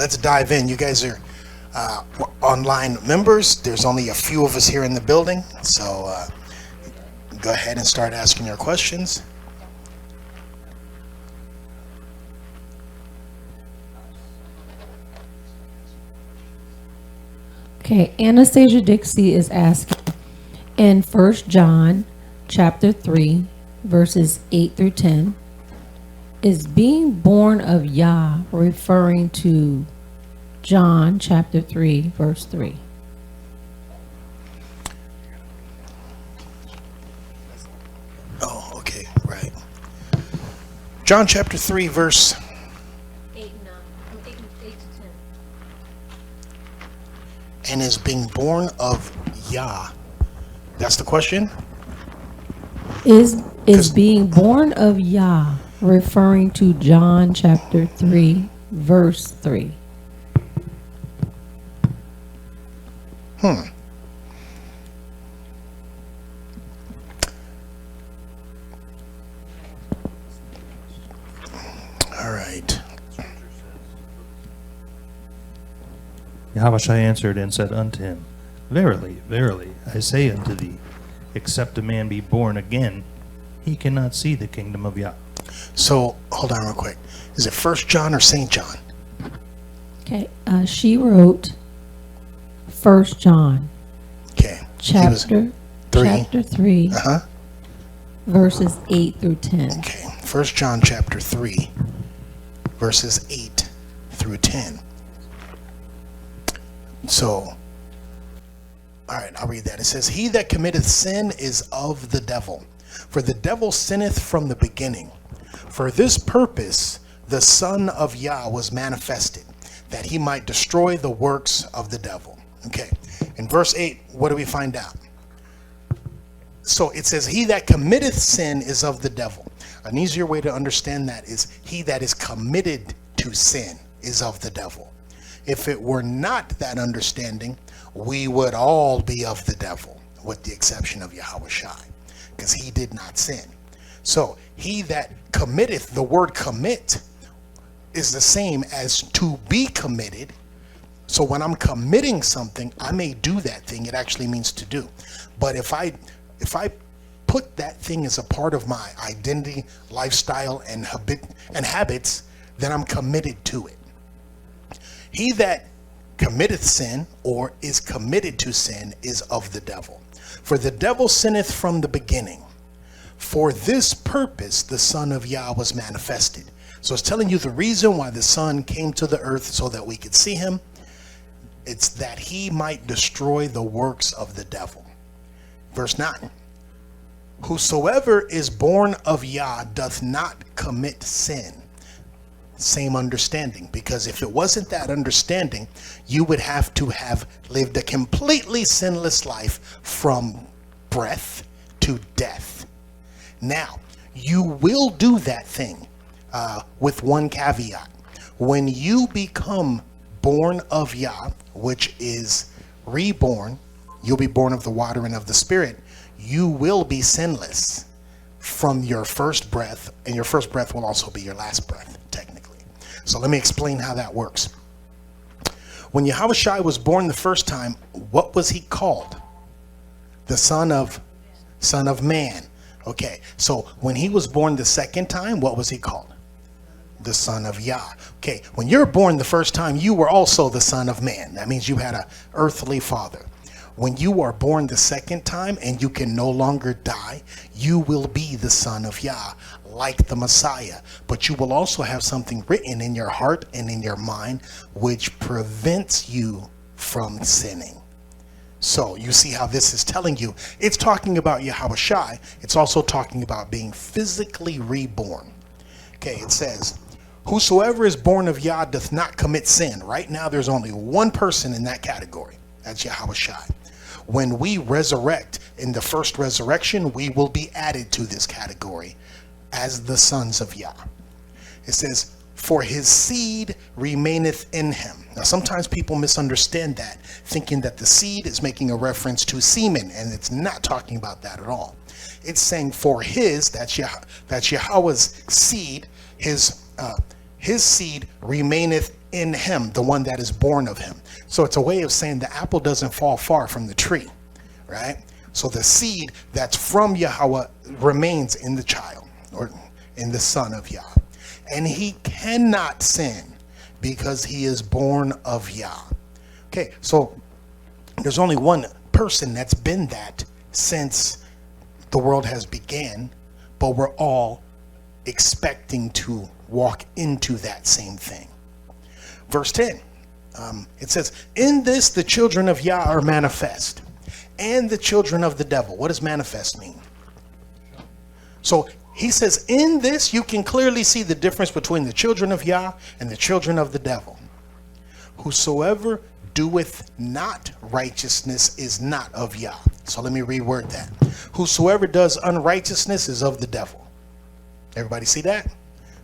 let's dive in. You guys are online members. There's only a few of us here in the building, so go ahead and start asking your questions. Okay, Anastasia Dixie is asking, in 1 John chapter 3, verses 8 through 10, is being born of Yah referring to John chapter 3, verse 3? Oh, okay, right. John chapter 3, verse 8 to 10. and is being born of Yah. That's the question? Is being born of Yah referring to John chapter 3, verse 3? All right. Yahawashi answered and said unto him, Verily, verily, I say unto thee, except a man be born again, he cannot see the kingdom of Yah. So, hold on real quick. Is it 1 John or St. John? Okay, she wrote 1 John Okay. chapter 3, verses 8 through 10. Okay. 1 John chapter 3, verses 8 through 10. So, all right, I'll read that. It says, He that committeth sin is of the devil, for the devil sinneth from the beginning. For this purpose the Son of Yah was manifested, that he might destroy the works of the devil. Okay, in verse 8, what do we find out? So it says, He that committeth sin is of the devil. An easier way to understand that is, he that is committed to sin is of the devil. If it were not that understanding, we would all be of the devil, with the exception of yahawashi, because he did not sin. So he that committeth, the word commit is the same as to be committed. So when I'm committing something, I may do that thing. It actually means to do. But if I put that thing as a part of my identity, lifestyle, and habits, then I'm committed to it. He that committeth sin, or is committed to sin, is of the devil. For the devil sinneth from the beginning. For this purpose the Son of Yah was manifested. So it's telling you the reason why the Son came to the earth, so that we could see him. It's that he might destroy the works of the devil. Verse 9. Whosoever is born of Yah doth not commit sin. Same understanding, because if it wasn't that understanding, you would have to have lived a completely sinless life from breath to death. Now, you will do that thing with one caveat. When you become born of Yah, which is reborn, you'll be born of the water and of the Spirit, you will be sinless from your first breath, and your first breath will also be your last breath, technically. So let me explain how that works. When Yahawashi was born the first time, what was he called? The Son of Man. Okay, so when he was born the second time, what was he called? The Son of Yah. Okay, when you're born the first time, you were also the Son of Man. That means you had an earthly father. When you are born the second time and you can no longer die, you will be the Son of Yah, like the Messiah. But you will also have something written in your heart and in your mind which prevents you from sinning. So you see how this is telling you, it's talking about Yahawashi. It's also talking about being physically reborn. Okay, it says, whosoever is born of Yah doth not commit sin. Right now there's only one person in that category. That's Yahawashi. When we resurrect in the first resurrection, we will be added to this category as the sons of Yah. It says, for his seed remaineth in him. Now sometimes people misunderstand that, thinking that the seed is making a reference to semen, and it's not talking about that at all. It's saying for his, that's Yahweh's seed, his seed remaineth in him, the one that is born of him. So it's a way of saying the apple doesn't fall far from the tree, right? So the seed that's from Yahweh remains in the child, or in the son of Yah. And he cannot sin because he is born of Yah. Okay, so there's only one person that's been that since the world has began, but we're all expecting to walk into that same thing. Verse 10, it says, in this the children of Yah are manifest, and the children of the devil. What does manifest mean? So he says, in this you can clearly see the difference between the children of Yah and the children of the devil. Whosoever doeth not righteousness is not of Yah. So let me reword that. Whosoever does unrighteousness is of the devil. Everybody see that?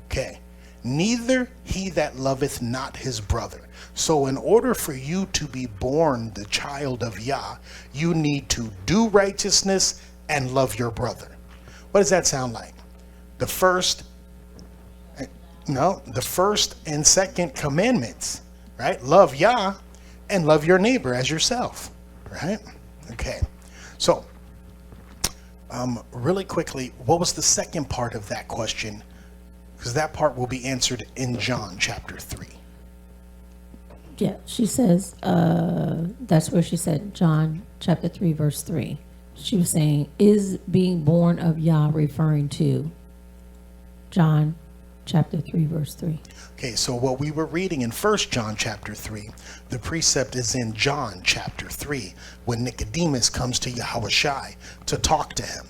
Okay. Neither he that loveth not his brother. So in order for you to be born the child of Yah, you need to do righteousness and love your brother. What does that sound like? The first and second commandments, right? Love Yah and love your neighbor as yourself, right? Okay. So, really quickly, what was the second part of that question? Because that part will be answered in John chapter 3. Yeah, she says, that's where she said, John chapter 3, verse 3. She was saying, is being born of Yah referring to John chapter 3, verse 3? Okay, so what we were reading in 1 John chapter 3, the precept is in John chapter 3, when Nicodemus comes to yahawashi to talk to him.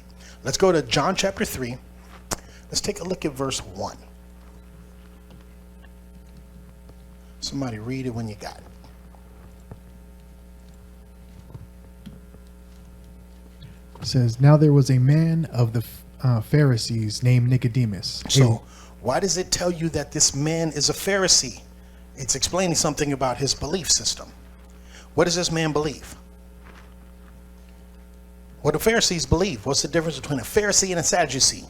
Let's go to John chapter 3. Let's take a look at verse 1. Somebody read it when you got it. It says, now there was a man of the Pharisees named Nicodemus. So why does it tell you that this man is a Pharisee? It's explaining something about his belief system. What does this man believe? What do Pharisees believe? What's the difference between a Pharisee and a Sadducee?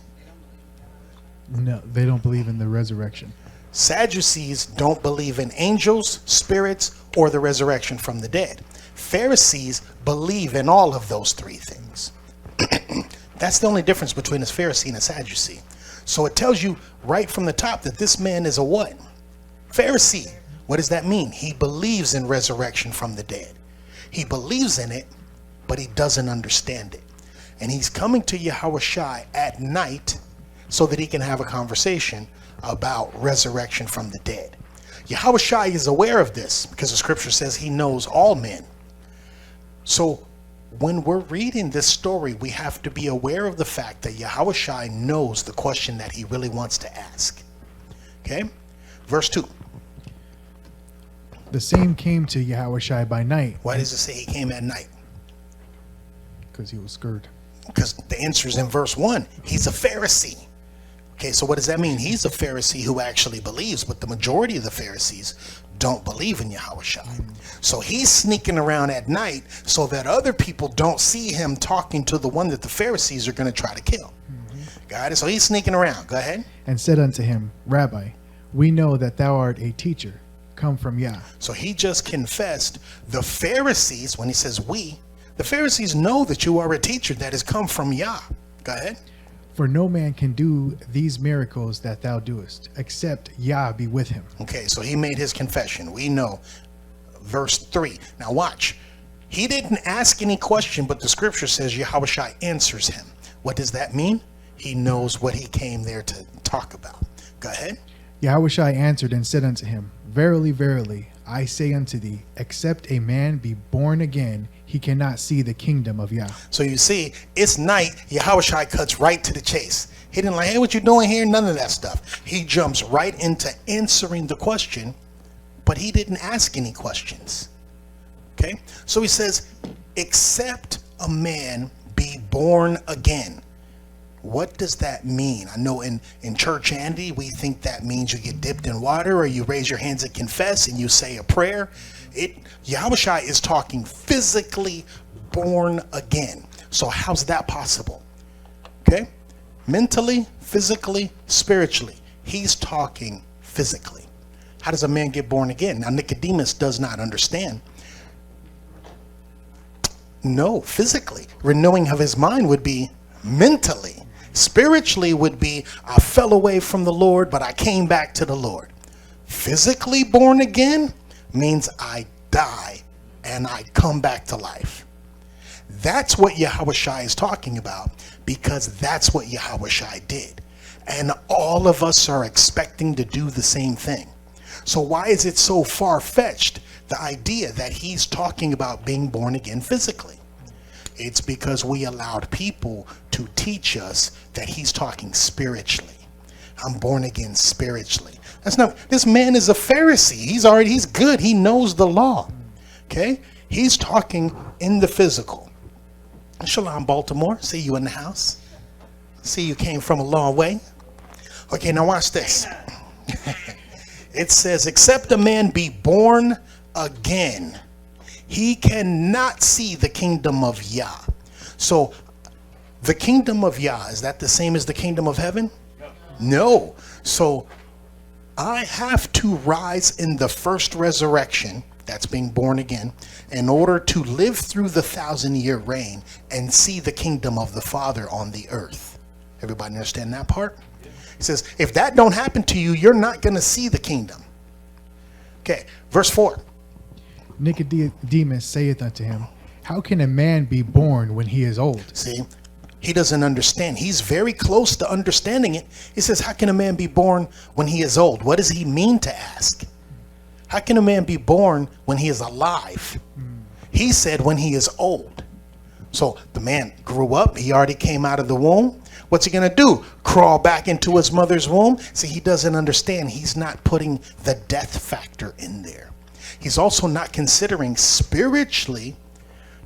No, they don't believe in the resurrection. Sadducees don't believe in angels, spirits, or the resurrection from the dead. Pharisees believe in all of those three things. That's the only difference between a Pharisee and a Sadducee. So it tells you right from the top that this man is a what? Pharisee. What does that mean? He believes in resurrection from the dead. He believes in it, but he doesn't understand it. And he's coming to yahawashi at night so that he can have a conversation about resurrection from the dead. Yahawashi is aware of this because the scripture says he knows all men. So when we're reading this story, we have to be aware of the fact that yahawashi knows the question that he really wants to ask. Okay? Verse 2. The same came to yahawashi by night. Why does it say he came at night? Because he was scared. Because the answer is in verse 1. He's a Pharisee. Okay, so what does that mean? He's a Pharisee who actually believes, but the majority of the Pharisees don't believe in yahawashi. So he's sneaking around at night so that other people don't see him talking to the one that the Pharisees are going to try to kill. Got it? So he's sneaking around. Go ahead. And said unto him, Rabbi, we know that thou art a teacher, come from Yah. So he just confessed the Pharisees, when he says we, the Pharisees know that you are a teacher that has come from Yah. Go ahead. For no man can do these miracles that thou doest, except Yah be with him. Okay, so he made his confession. We know. Verse 3. Now watch. He didn't ask any question, but the scripture says yahawashi answers him. What does that mean? He knows what he came there to talk about. Go ahead. Yahawashi answered and said unto him, Verily, verily, I say unto thee, except a man be born again, he cannot see the kingdom of Yah. So you see, it's night. Yahawashi cuts right to the chase. He didn't like, hey, what you doing here? None of that stuff. He jumps right into answering the question, but he didn't ask any questions. Okay? So he says, except a man be born again. What does that mean? I know in Church Andy, we think that means you get dipped in water or you raise your hands and confess and you say a prayer. Yahawashi is talking physically born again. So how's that possible? Okay? Mentally, physically, spiritually. He's talking physically. How does a man get born again? Now, Nicodemus does not understand. No, physically. Renewing of his mind would be mentally. Spiritually would be, I fell away from the Lord, but I came back to the Lord. Physically born again means I die and I come back to life. That's what yahawashi is talking about, because that's what yahawashi did. And all of us are expecting to do the same thing. So why is it so far-fetched, the idea that he's talking about being born again physically? It's because we allowed people to teach us that he's talking spiritually. I'm born again spiritually. That's not, this man is a Pharisee. He's good. He knows the law. Okay? He's talking in the physical. Shalom, Baltimore. See you in the house. See you came from a long way. Okay, now watch this. It says, except a man be born again, he cannot see the kingdom of Yah. So the kingdom of Yah, is that the same as the kingdom of heaven? No. So I have to rise in the first resurrection, that's being born again, in order to live through the 1,000-year reign and see the kingdom of the Father on the earth. Everybody understand that part? It says, if that don't happen to you, you're not going to see the kingdom. Okay, verse 4. Nicodemus saith unto him, how can a man be born when he is old? See, he doesn't understand. He's very close to understanding it. He says, how can a man be born when he is old? What does he mean to ask? How can a man be born when he is alive? He said when he is old. So the man grew up. He already came out of the womb. What's he going to do? Crawl back into his mother's womb? See, he doesn't understand. He's not putting the death factor in there. He's also not considering spiritually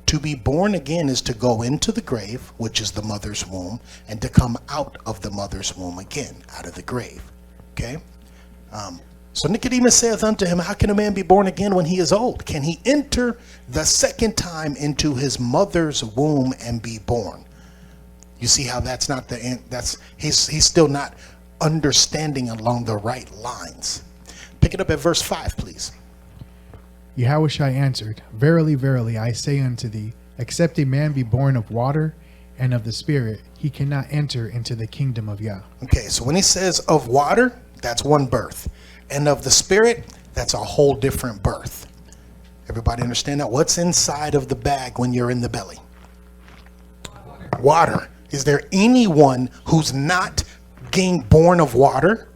to be born again is to go into the grave, which is the mother's womb, and to come out of the mother's womb again, out of the grave. Okay? So Nicodemus saith unto him, how can a man be born again when he is old? Can he enter the second time into his mother's womb and be born? You see how that's not the end. He's still not understanding along the right lines. Pick it up at verse 5, please. Yahawashi answered, verily, verily, I say unto thee, except a man be born of water and of the Spirit, he cannot enter into the kingdom of Yah. Okay, so when he says of water, that's one birth. And of the Spirit, that's a whole different birth. Everybody understand that? What's inside of the bag when you're in the belly? Water. Is there anyone who's not being born of water?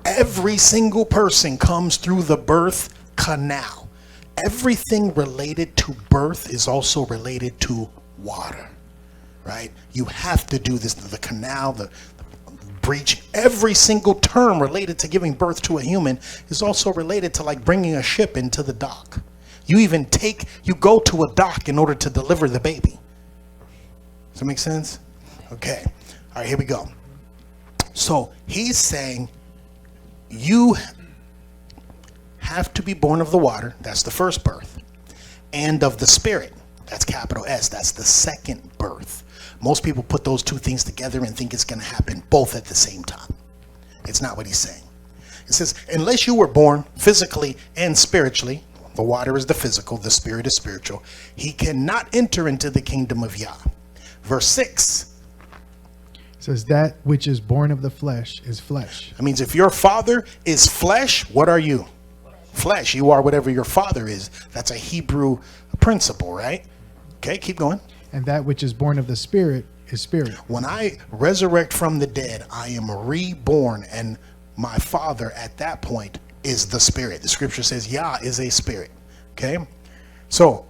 Every single person comes through the birth canal. Everything related to birth is also related to water, right? You have to do this, the canal, the breach. Every single term related to giving birth to a human is also related to like bringing a ship into the dock. You go to a dock in order to deliver the baby. Does that make sense? Okay. All right, here we go. So he's saying you have to be born of the water, that's the first birth, and of the Spirit, that's capital S, that's the second birth. Most people put those two things together and think it's going to happen both at the same time. It's not what he's saying. It says, unless you were born physically and spiritually, the water is the physical, the Spirit is spiritual, he cannot enter into the kingdom of Yah. Verse 6 says, that which is born of the flesh is flesh. That means if your father is flesh, what are you? Flesh. You are whatever your father is. That's a Hebrew principle, right? Okay, keep going. And that which is born of the Spirit is spirit. When I resurrect from the dead, I am reborn, and my father at that point is the Spirit. The scripture says Yah is a spirit. Okay, so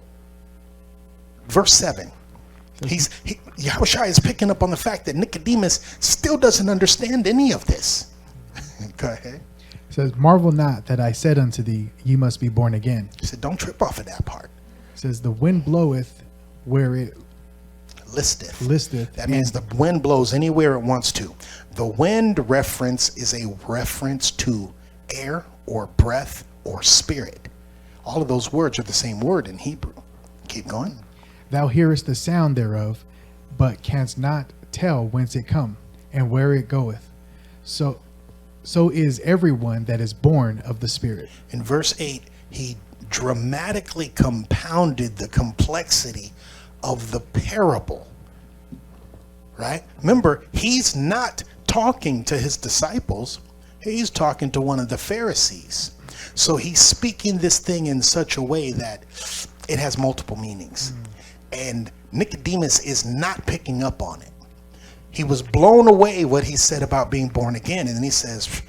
verse 7. Yahawashi is picking up on the fact that Nicodemus still doesn't understand any of this. Go ahead. It says, marvel not that I said unto thee, ye must be born again. He said, don't trip off of that part. It says, the wind bloweth where it listeth. That means the wind blows anywhere it wants to. The wind reference is a reference to air or breath or spirit. All of those words are the same word in Hebrew. Keep going. Thou hearest the sound thereof, but canst not tell whence it come and where it goeth. So so is everyone that is born of the Spirit. In verse 8, he dramatically compounded the complexity of the parable. Right? Remember, he's not talking to his disciples. He's talking to one of the Pharisees. So he's speaking this thing in such a way that it has multiple meanings. And Nicodemus is not picking up on it. He was blown away what he said about being born again. And then he says,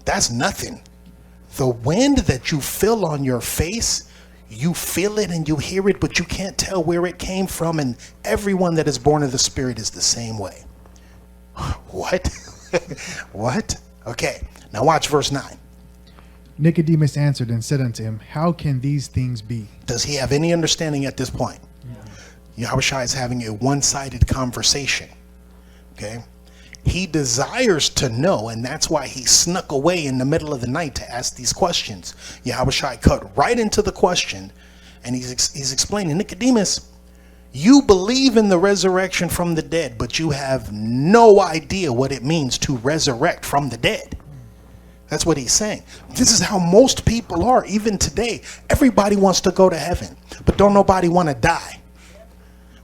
that's nothing. The wind that you feel on your face, you feel it and you hear it, but you can't tell where it came from. And everyone that is born of the Spirit is the same way. What? What? Okay, now watch verse 9. Nicodemus answered and said unto him, how can these things be? Does he have any understanding at this point? Yahawashi is having a one-sided conversation. Okay? He desires to know, and that's why he snuck away in the middle of the night to ask these questions. Yahawashi cut right into the question, and he's explaining, Nicodemus, you believe in the resurrection from the dead, but you have no idea what it means to resurrect from the dead. That's what he's saying. This is how most people are, even today. Everybody wants to go to heaven, but don't nobody want to die.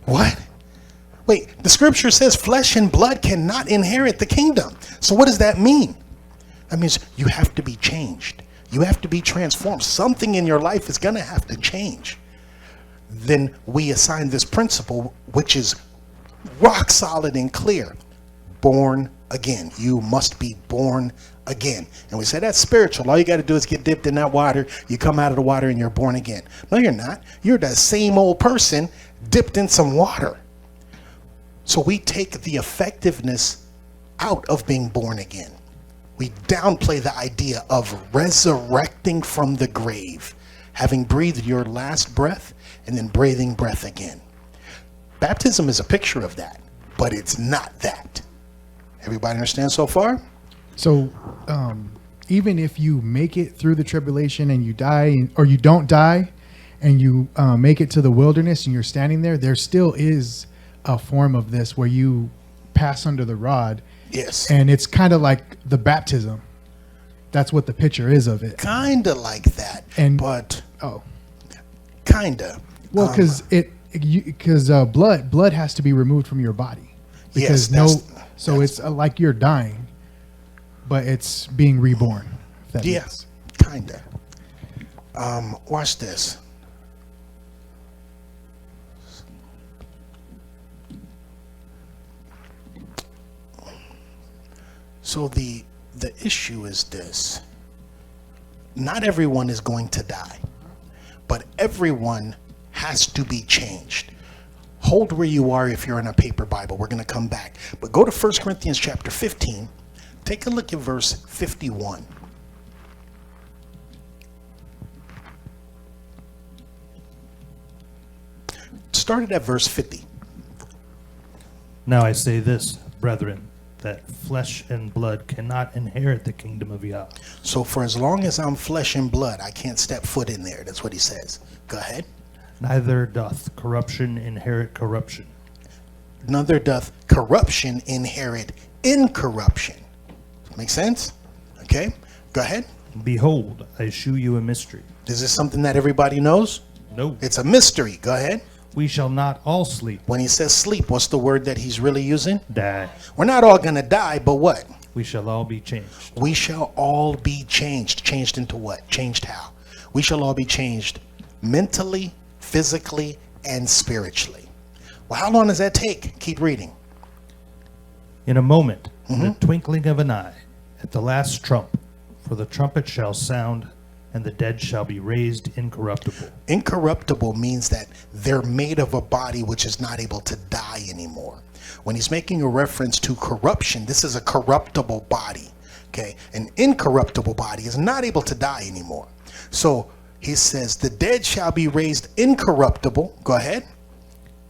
What? Wait, the scripture says flesh and blood cannot inherit the kingdom. So what does that mean? That means you have to be changed. You have to be transformed. Something in your life is going to have to change. Then we assign this principle, which is rock solid and clear. Born again. You must be born again. And we say that's spiritual. All you got to do is get dipped in that water. You come out of the water and you're born again. No, you're not. You're that same old person dipped in some water. So we take the effectiveness out of being born again. We downplay the idea of resurrecting from the grave, having breathed your last breath and then breathing breath again. Baptism is a picture of that, but it's not that. Everybody understand so far? So even if you make it through the tribulation and you die, or you don't die, and you make it to the wilderness and you're standing there, there still is a form of this where you pass under the rod. Yes. And it's kind of like the baptism. That's what the picture is of it. Kind of like that. But kind of. Well, because blood has to be removed from your body. Because it's like you're dying, but it's being reborn. Yes, kind of. Watch this. So the issue is this. Not everyone is going to die, but everyone has to be changed. Hold where you are if you're in a paper Bible. We're going to come back. But go to 1 Corinthians chapter 15. Take a look at verse 51. Started at verse 50. Now I say this, brethren, that flesh and blood cannot inherit the kingdom of Yah. So for as long as I'm flesh and blood, I can't step foot in there. That's what he says. Go ahead. Neither doth corruption inherit corruption. Neither doth corruption inherit incorruption. Make sense? Okay. Go ahead. Behold, I shew you a mystery. Is this something that everybody knows? No. It's a mystery. Go ahead. We shall not all sleep. When he says sleep, what's the word that he's really using? Die. We're not all going to die, but what? We shall all be changed. We shall all be changed. Changed into what? Changed how? We shall all be changed mentally, physically, and spiritually. Well, how long does that take? Keep reading. In a moment, in the twinkling of an eye, at the last trump, for the trumpet shall sound, and the dead shall be raised incorruptible. Incorruptible means that they're made of a body which is not able to die anymore. When he's making a reference to corruption, this is a corruptible body. Okay, an incorruptible body is not able to die anymore. So he says the dead shall be raised incorruptible. Go ahead.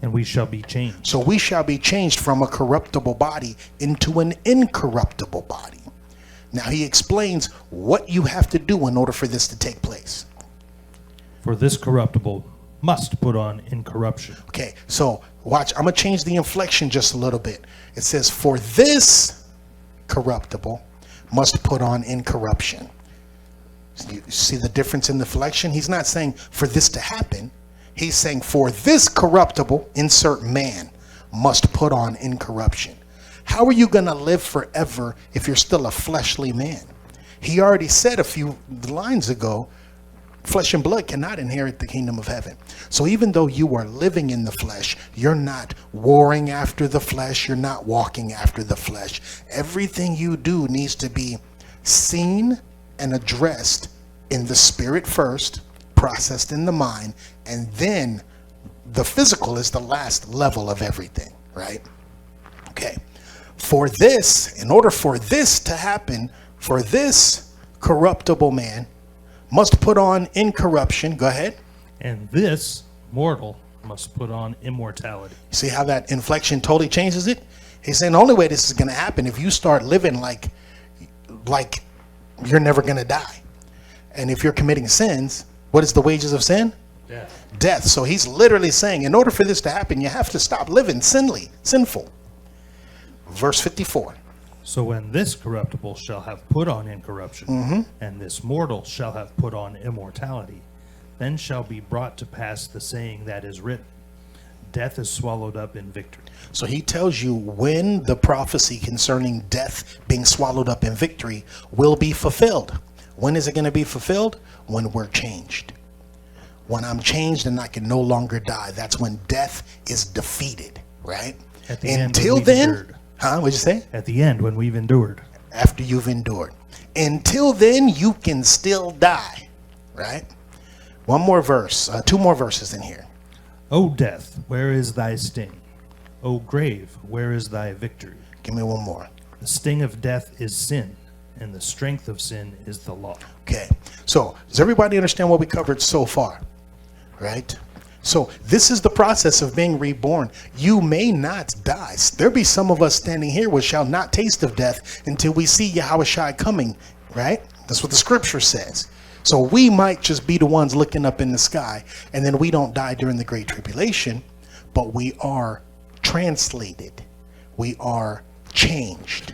And we shall be changed. So we shall be changed from a corruptible body into an incorruptible body. Now he explains what you have to do in order for this to take place. For this corruptible must put on incorruption. Okay, so watch. I'm going to change the inflection just a little bit. It says, for this corruptible must put on incorruption. You see the difference in the flexion? He's not saying for this to happen. He's saying for this corruptible, insert man, must put on incorruption. How are you going to live forever if you're still a fleshly man? He already said a few lines ago, flesh and blood cannot inherit the kingdom of heaven. So even though you are living in the flesh, you're not warring after the flesh. You're not walking after the flesh. Everything you do needs to be seen and addressed in the spirit first, processed in the mind, and then the physical is the last level of everything, right? Okay. For this, in order for this to happen, for this corruptible man must put on incorruption. Go ahead. And this mortal must put on immortality. See how that inflection totally changes it? He's saying the only way this is going to happen if you start living like you're never going to die. And if you're committing sins, what is the wages of sin? Death. Death. So he's literally saying in order for this to happen, you have to stop living sinful. Verse 54. So when this corruptible shall have put on incorruption, and this mortal shall have put on immortality, then shall be brought to pass the saying that is written, death is swallowed up in victory. So he tells you when the prophecy concerning death being swallowed up in victory will be fulfilled. When is it going to be fulfilled? When we're changed. When I'm changed and I can no longer die, that's when death is defeated, right? At the end, Until when we've then, endured. What'd you say? At the end, when we've endured. After you've endured. Until then, you can still die, right? One more verse, two more verses in here. O death, where is thy sting? O grave, where is thy victory? Give me one more. The sting of death is sin, and the strength of sin is the law. Okay, so does everybody understand what we covered so far? Right? So this is the process of being reborn. You may not die. There be some of us standing here which shall not taste of death until we see yahawashi coming, right? That's what the scripture says. So we might just be the ones looking up in the sky, and then we don't die during the Great Tribulation, but we are translated. We are changed.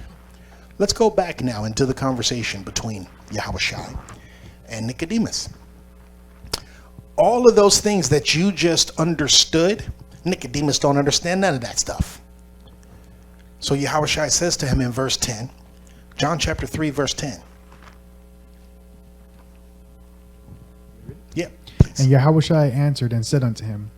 Let's go back now into the conversation between yahawashi and Nicodemus. All of those things that you just understood, Nicodemus don't understand none of that stuff. So yahawashi says to him in verse 10, John chapter 3, verse 10. Yeah, please. And Yahawashi answered and said unto him,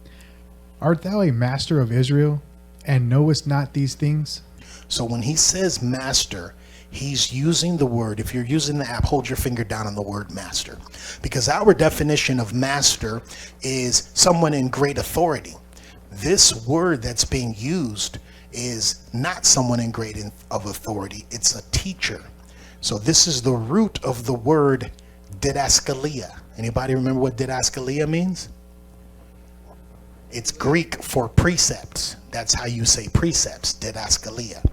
Art thou a master of Israel, and knowest not these things? So when he says master, he's using the word. If you're using the app, hold your finger down on the word master. Because our definition of master is someone in great authority. This word that's being used is not someone in great of authority. It's a teacher. So this is the root of the word didaskalia. Anybody remember what didaskalia means? It's Greek for precepts. That's how you say precepts, didaskalia.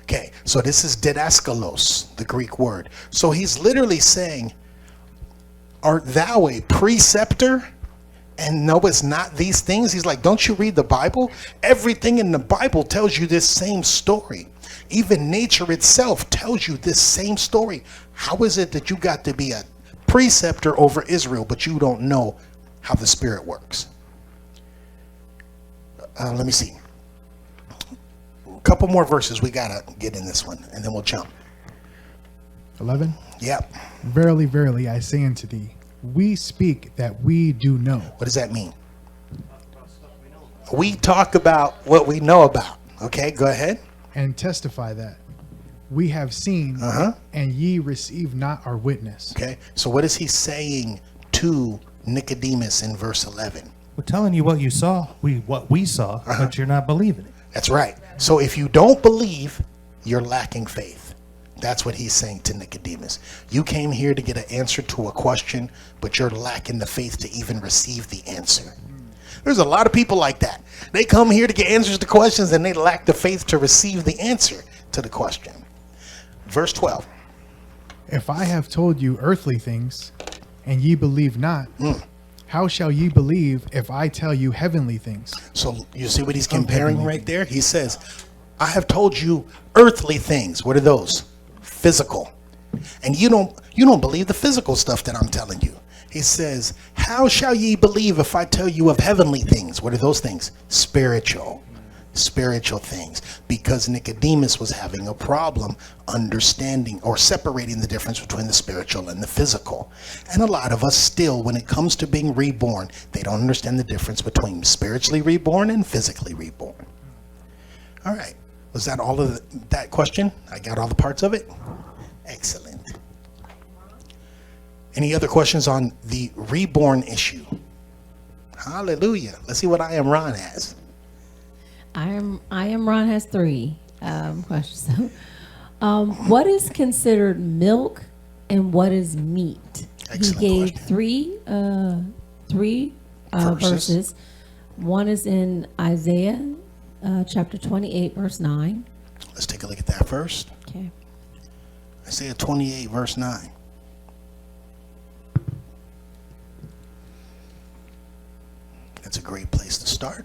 Okay, so this is didaskalos, the Greek word. So he's literally saying, art thou a preceptor and knowest not these things? He's like, don't you read the Bible? Everything in the Bible tells you this same story. Even nature itself tells you this same story. How is it that you got to be a preceptor over Israel, but you don't know how the Spirit works? Let me see. A couple more verses we gotta get in this one, and then we'll jump. 11. Yep. Verily, verily, I say unto thee, we speak that we do know. What does that mean? We talk about what we know about. Okay, go ahead. And testify that we have seen, and ye receive not our witness. Okay, so what is he saying to Nicodemus in verse 11? We're telling you what you saw, what we saw, but you're not believing it. That's right. So if you don't believe, you're lacking faith. That's what he's saying to Nicodemus. You came here to get an answer to a question, but you're lacking the faith to even receive the answer. There's a lot of people like that. They come here to get answers to questions, and they lack the faith to receive the answer to the question. Verse 12. If I have told you earthly things, and ye believe not, how shall ye believe if I tell you heavenly things? So you see what he's comparing right there? He says, I have told you earthly things. What are those? Physical. And you don't believe the physical stuff that I'm telling you. He says, how shall ye believe if I tell you of heavenly things? What are those things? Spiritual things. Because Nicodemus was having a problem understanding or separating the difference between the spiritual and the physical. And a lot of us still, when it comes to being reborn, they don't understand the difference between spiritually reborn and physically reborn. All right. Was that all of that question? I got all the parts of it? Excellent. Any other questions on the reborn issue? Hallelujah. Let's see what I Am Ron has. I am Ron has 3 questions. What is considered milk and what is meat? Excellent He gave question. three verses. One is in Isaiah chapter 28, verse 9. Let's take a look at that first. Okay. Isaiah 28, verse 9. That's a great place to start.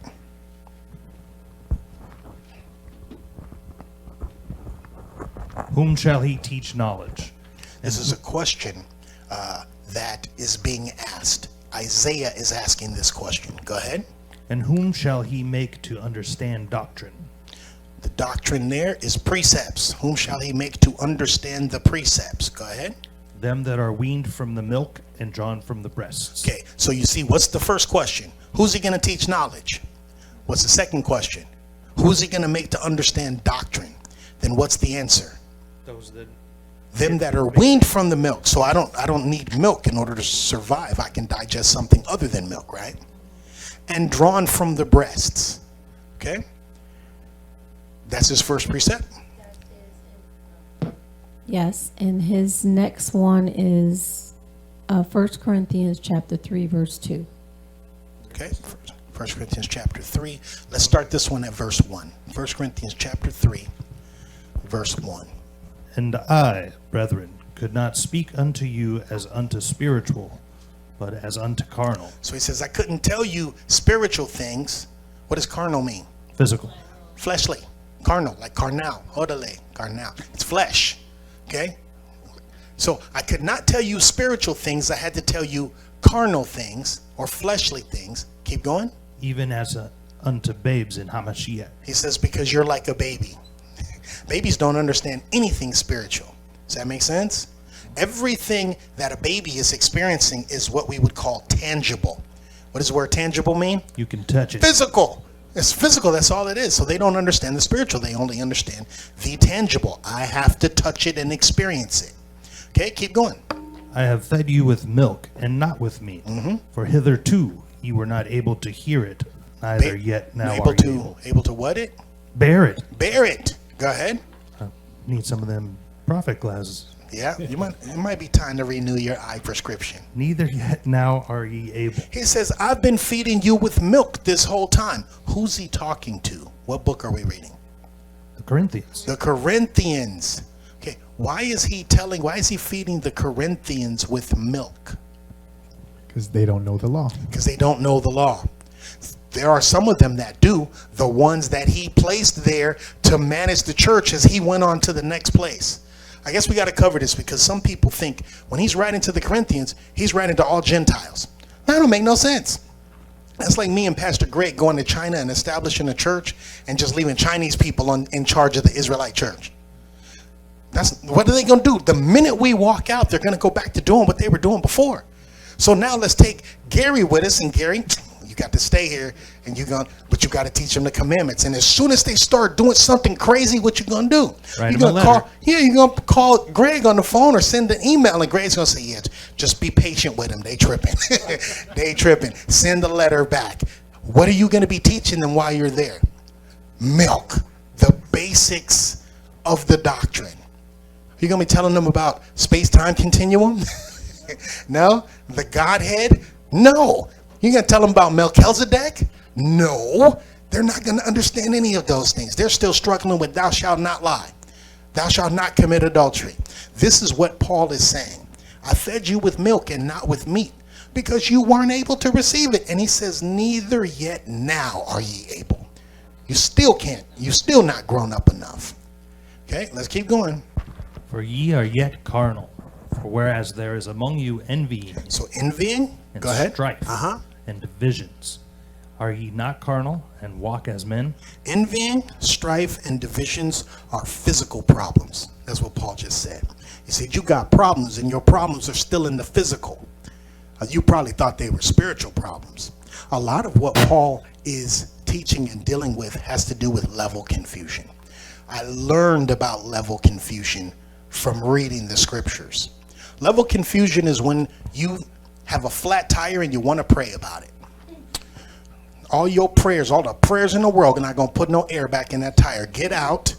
Whom shall he teach knowledge? This is a question that is being asked. Isaiah is asking this question. Go ahead. And whom shall he make to understand doctrine? The doctrine there is precepts. Whom shall he make to understand the precepts? Go ahead. Them that are weaned from the milk and drawn from the breasts. Okay, so you see, what's the first question? Who's he going to teach knowledge? What's the second question? Who's he going to make to understand doctrine? Then what's the answer? Those that Them that are weaned from the milk. So I don't need milk in order to survive. I can digest something other than milk, right? And drawn from the breasts. Okay? That's his first precept. Yes, and his next one is 1 Corinthians chapter 3, verse 2. Okay, 1 Corinthians chapter 3. Let's start this one at verse 1. 1 Corinthians chapter 3, verse 1. And I, brethren, could not speak unto you as unto spiritual, but as unto carnal. So he says, I couldn't tell you spiritual things. What does carnal mean? Physical. Fleshly. Carnal, like carnal. Odale, carnal. It's flesh. Okay? So I could not tell you spiritual things. I had to tell you carnal things or fleshly things. Keep going. Even as unto babes in Hamashiach. He says, because you're like a baby. Babies don't understand anything spiritual. Does that make sense? Everything that a baby is experiencing is what we would call tangible. What does the word tangible mean? You can touch it. Physical. It's physical. That's all it is. So they don't understand the spiritual. They only understand the tangible. I have to touch it and experience it. Okay, keep going. I have fed you with milk and not with meat. For hitherto you were not able to hear it, neither yet now able are to you able. able to what it? Bear it. Bear it. Go ahead. Need some of them prophet glasses. Yeah, it might be time to renew your eye prescription. Neither yet now are ye able. He says, I've been feeding you with milk this whole time. Who's he talking to? What book are we reading? The Corinthians. The Corinthians. Okay, why is he feeding the Corinthians with milk? Because they don't know the law. Because they don't know the law. There are some of them that do, the ones that he placed there to manage the church as he went on to the next place. I guess we got to cover this because some people think when he's writing to the Corinthians, he's writing to all Gentiles. That don't make no sense. That's like me and Pastor Greg going to China and establishing a church and just leaving Chinese people in charge of the Israelite Church. What are they going to do? The minute we walk out, they're going to go back to doing what they were doing before. So now let's take Gary with us, and Gary, you got to stay here, and but you got to teach them the commandments. And as soon as they start doing something crazy, what you gonna do? You're gonna call Greg on the phone or send an email, and Greg's gonna say, "Yeah, just be patient with them. They tripping, they tripping." Send the letter back. What are you gonna be teaching them while you're there? Milk, the basics of the doctrine. You're gonna be telling them about space-time continuum? No, the Godhead? No. You're going to tell them about Melchizedek? No. They're not going to understand any of those things. They're still struggling with thou shalt not lie. Thou shalt not commit adultery. This is what Paul is saying. I fed you with milk and not with meat because you weren't able to receive it. And he says, neither yet now are ye able. You still can't. You're still not grown up enough. Okay, let's keep going. For ye are yet carnal. For whereas there is among you envying So envying, and go ahead. strife Uh-huh. and divisions, are ye not carnal and walk as men? Envying, strife, and divisions are physical problems. That's what Paul just said. He said, you got problems, and your problems are still in the physical. You probably thought they were spiritual problems. A lot of what Paul is teaching and dealing with has to do with level confusion. I learned about level confusion from reading the scriptures. Level confusion is when you have a flat tire and you want to pray about it. All your prayers, all the prayers in the world, are not going to put no air back in that tire. Get out,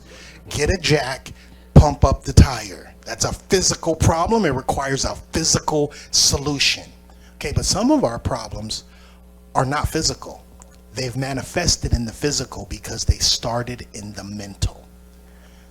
get a jack, pump up the tire. That's a physical problem. It requires a physical solution. Okay, but some of our problems are not physical. They've manifested in the physical because they started in the mental.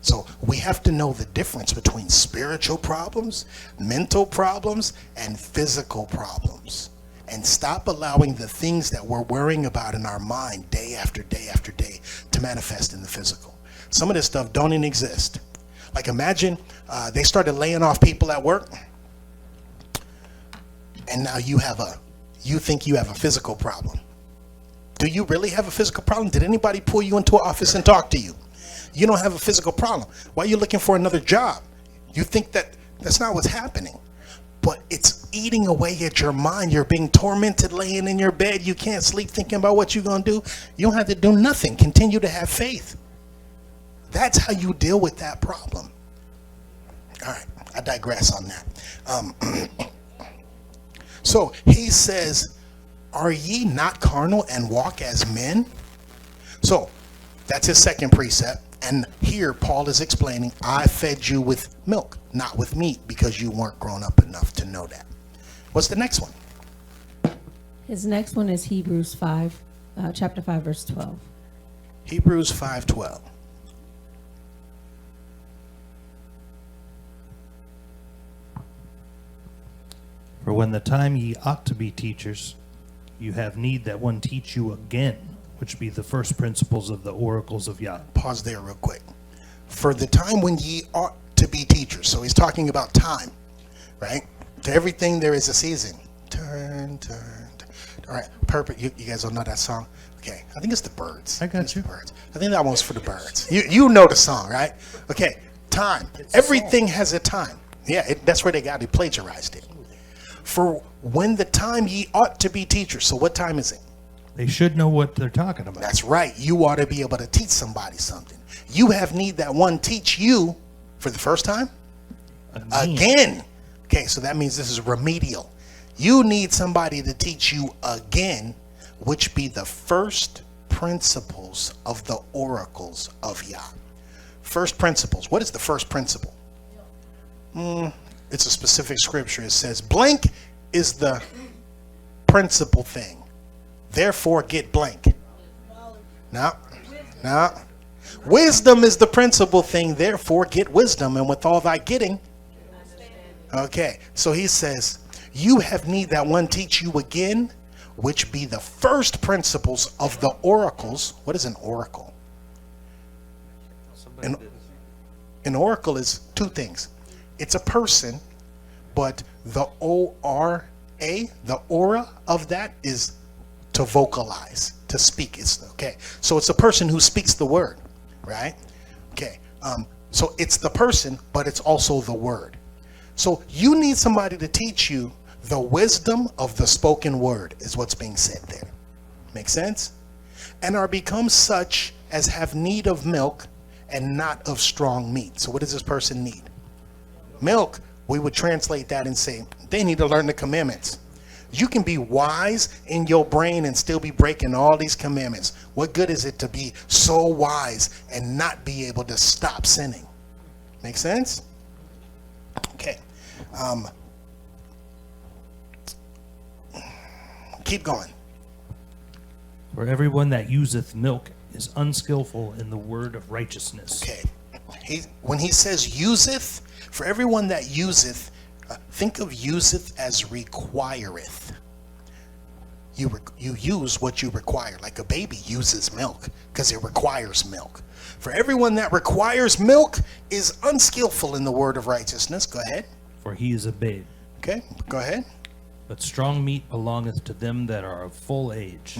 So we have to know the difference between spiritual problems, mental problems, and physical problems. And stop allowing the things that we're worrying about in our mind day after day after day to manifest in the physical. Some of this stuff don't even exist. Like imagine they started laying off people at work, and now you think you have a physical problem. Do you really have a physical problem? Did anybody pull you into an office and talk to you? You don't have a physical problem. Why are you looking for another job? You think that's not what's happening. But it's eating away at your mind. You're being tormented laying in your bed. You can't sleep thinking about what you're going to do. You don't have to do nothing. Continue to have faith. That's how you deal with that problem. All right, I digress on that. So he says, are ye not carnal and walk as men? So that's his second precept. And here Paul is explaining, I fed you with milk, not with meat, because you weren't grown up enough to know that. What's the next one? His next one is Hebrews 5, chapter 5, verse 12. Hebrews 5:12. For when the time ye ought to be teachers, you have need that one teach you again, which be the first principles of the oracles of Yah. Pause there real quick. For the time when ye ought to be teachers. So he's talking about time, right? To everything there is a season. Turn. All right, perfect. You guys don't know that song? Okay, I think it's the Birds. I got It's you. The Birds. I think that one's for the Birds. You know the song, right? Okay, time. Everything has a time. Yeah, that's where they got it. Plagiarized it. For when the time ye ought to be teachers. So what time is it? They should know what they're talking about. That's right. You ought to be able to teach somebody something. You have need that one teach you for the first time? Again. Okay, so that means this is remedial. You need somebody to teach you again, which be the first principles of the oracles of Yah. First principles. What is the first principle? It's a specific scripture. It says, blank is the principal thing. Therefore, get blank. No. Wisdom is the principal thing. Therefore, get wisdom. And with all thy getting. Okay. So he says, you have need that one teach you again, which be the first principles of the oracles. What is an oracle? An oracle is two things. It's a person, but the O-R-A, the aura of that is to vocalize, to speak. It's okay. So it's a person who speaks the word, right? Okay. So it's the person, but it's also the word. So you need somebody to teach you the wisdom of the spoken word is what's being said there. Make sense? And are become such as have need of milk and not of strong meat. So what does this person need? Milk. We would translate that and say they need to learn the commandments. You can be wise in your brain and still be breaking all these commandments. What good is it to be so wise and not be able to stop sinning? Make sense? Okay. Keep going. For everyone that useth milk is unskillful in the word of righteousness. Okay. When he says useth, for everyone that useth, think of useth as requireth. you use what you require. Like a baby uses milk because it requires milk. For everyone that requires milk is unskillful in the word of righteousness. Go ahead. For he is a babe. Okay, go ahead. But strong meat belongeth to them that are of full age,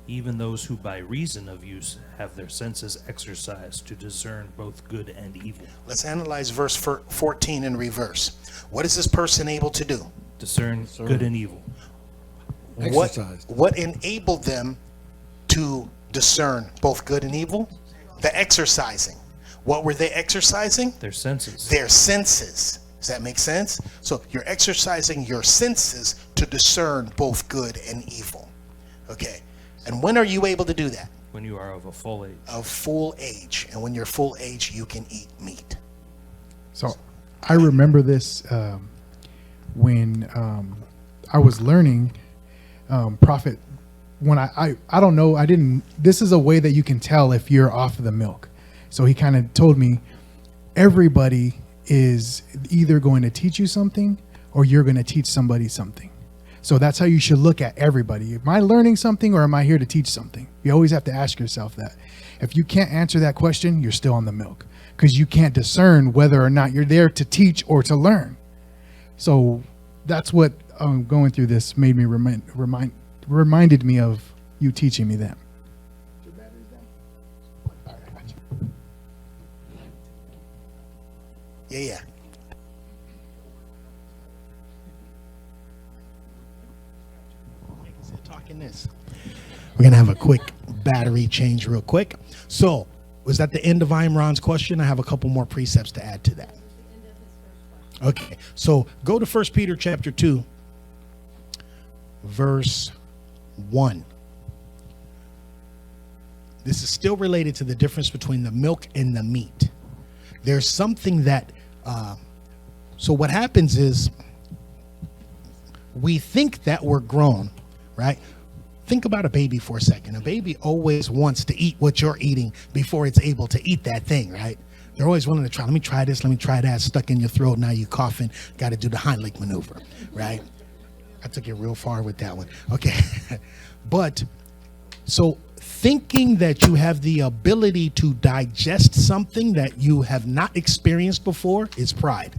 even those who by reason of use have their senses exercised to discern both good and evil. Let's analyze verse 14 in reverse. What is this person able to do? Discern good and evil. Exercise. What enabled them to discern both good and evil? The exercising. What were they exercising? Their senses. Their senses. Does that make sense? So you're exercising your senses to discern both good and evil. Okay. And when are you able to do that? When you are of a full age. Of full age. And when you're full age, you can eat meat. So I remember this when I was learning prophet. When I don't know, I didn't. This is a way that you can tell if you're off the milk. So he kind of told me everybody is either going to teach you something or you're going to teach somebody something. So that's how you should look at everybody. Am I learning something or am I here to teach something? You always have to ask yourself that. If you can't answer that question, you're still on the milk because you can't discern whether or not you're there to teach or to learn. So that's what going through this made me reminded me of you teaching me that. Yeah. Talking this. We're going to have a quick battery change real quick. So, was that the end of Imran's question? I have a couple more precepts to add to that. Okay, so go to 1 Peter chapter 2, verse 1. This is still related to the difference between the milk and the meat. There's something that, so what happens is we think that we're grown, right? Think about a baby for a second. A baby always wants to eat what you're eating before it's able to eat that thing, right? They're always willing to try. Let me try this. Let me try that. Stuck in your throat. Now you coughing. Got to do the Heimlich maneuver, right? I took it real far with that one. Okay. But so thinking that you have the ability to digest something that you have not experienced before is pride.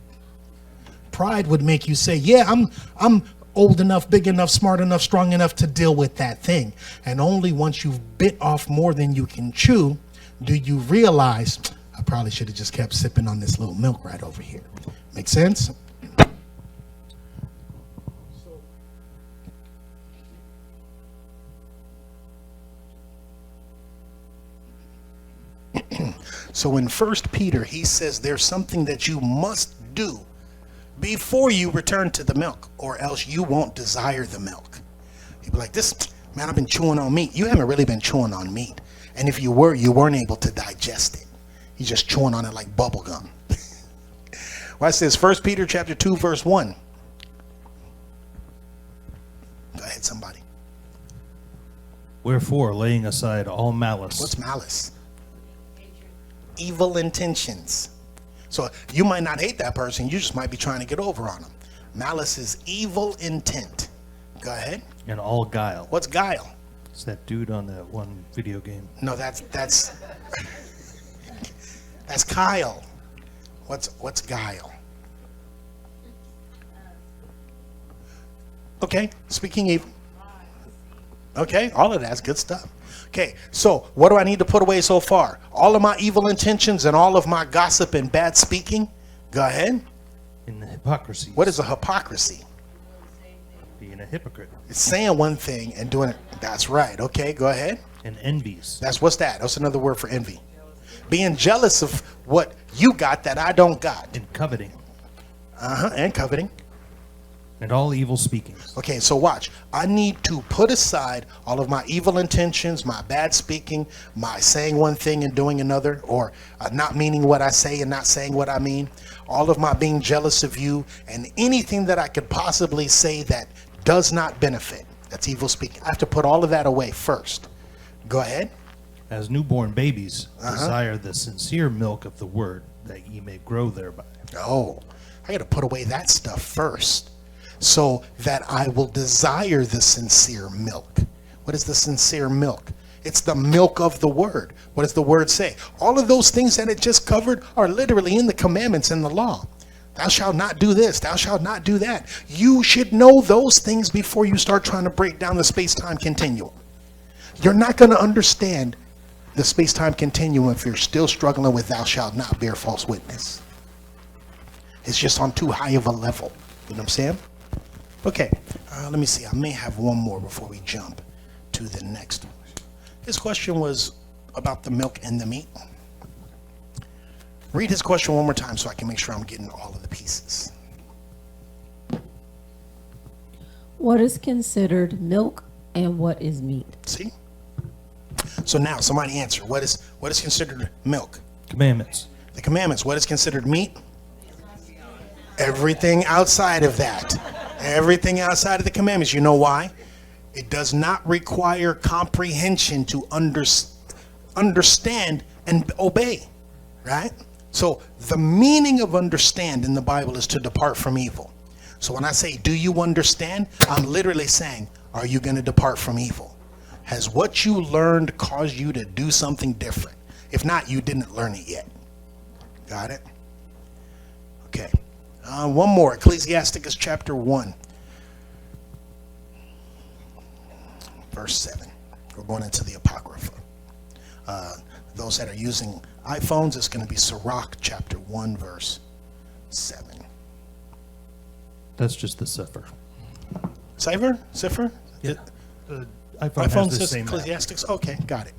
Pride would make you say, yeah, I'm old enough, big enough, smart enough, strong enough to deal with that thing. And only once you've bit off more than you can chew do you realize, I probably should have just kept sipping on this little milk right over here. Make sense? So in 1 Peter, he says there's something that you must do before you return to the milk, or else you won't desire the milk. You'd be like, this, man, I've been chewing on meat. You haven't really been chewing on meat. And if you were, you weren't able to digest it. You're just chewing on it like bubble gum. Well, it says 1 Peter chapter 2, verse 1. Go ahead, somebody. Wherefore, laying aside all malice. What's malice? Evil intentions. So you might not hate that person, you just might be trying to get over on them. Malice is evil intent. Go ahead. And all guile. What's guile? It's that dude on that one video game. No, that's that's Kyle. What's guile? Okay, speaking evil. Okay, all of that's good stuff. Okay, so what do I need to put away so far? All of my evil intentions and all of my gossip and bad speaking? Go ahead. In the hypocrisy. What is a hypocrisy? Being a hypocrite. It's saying one thing and doing it. That's right. Okay, go ahead. And envies. What's that? That's another word for envy. Being jealous of what you got that I don't got. And coveting. And coveting. And all evil speakings. Okay, so watch. I need to put aside all of my evil intentions, my bad speaking, my saying one thing and doing another, or not meaning what I say and not saying what I mean. All of my being jealous of you and anything that I could possibly say that does not benefit. That's evil speaking. I have to put all of that away first. Go ahead. As newborn babies, desire the sincere milk of the word, that ye may grow thereby. Oh, I got to put away that stuff first. so that I will desire the sincere milk. What is the sincere milk? It's the milk of the word. What does the word say? All of those things that it just covered are literally in the commandments and the law. Thou shalt not do this. Thou shalt not do that. You should know those things before you start trying to break down the space-time continuum. You're not going to understand the space-time continuum if you're still struggling with thou shalt not bear false witness. It's just on too high of a level. You know what I'm saying? Okay, let me see. I may have one more before we jump to the next one. His question was about the milk and the meat. Read his question one more time so I can make sure I'm getting all of the pieces. What is considered milk and what is meat? See? So now somebody answer. What is considered milk? Commandments. The commandments. What is considered meat? Everything outside of that. Everything outside of the commandments. You know why? It does not require comprehension to understand and obey, right? So the meaning of understand in the Bible is to depart from evil. So when I say, do you understand? I'm literally saying, are you going to depart from evil? Has what you learned caused you to do something different? If not, you didn't learn it yet. Got it? Okay. One more. Ecclesiasticus chapter 1. Verse 7. We're going into the Apocrypha. Those that are using iPhones, it's going to be Sirach chapter 1, verse 7. That's just the Sefer. Cipher? The iPhone iPhone has the says same. Ecclesiasticus? Okay, got it.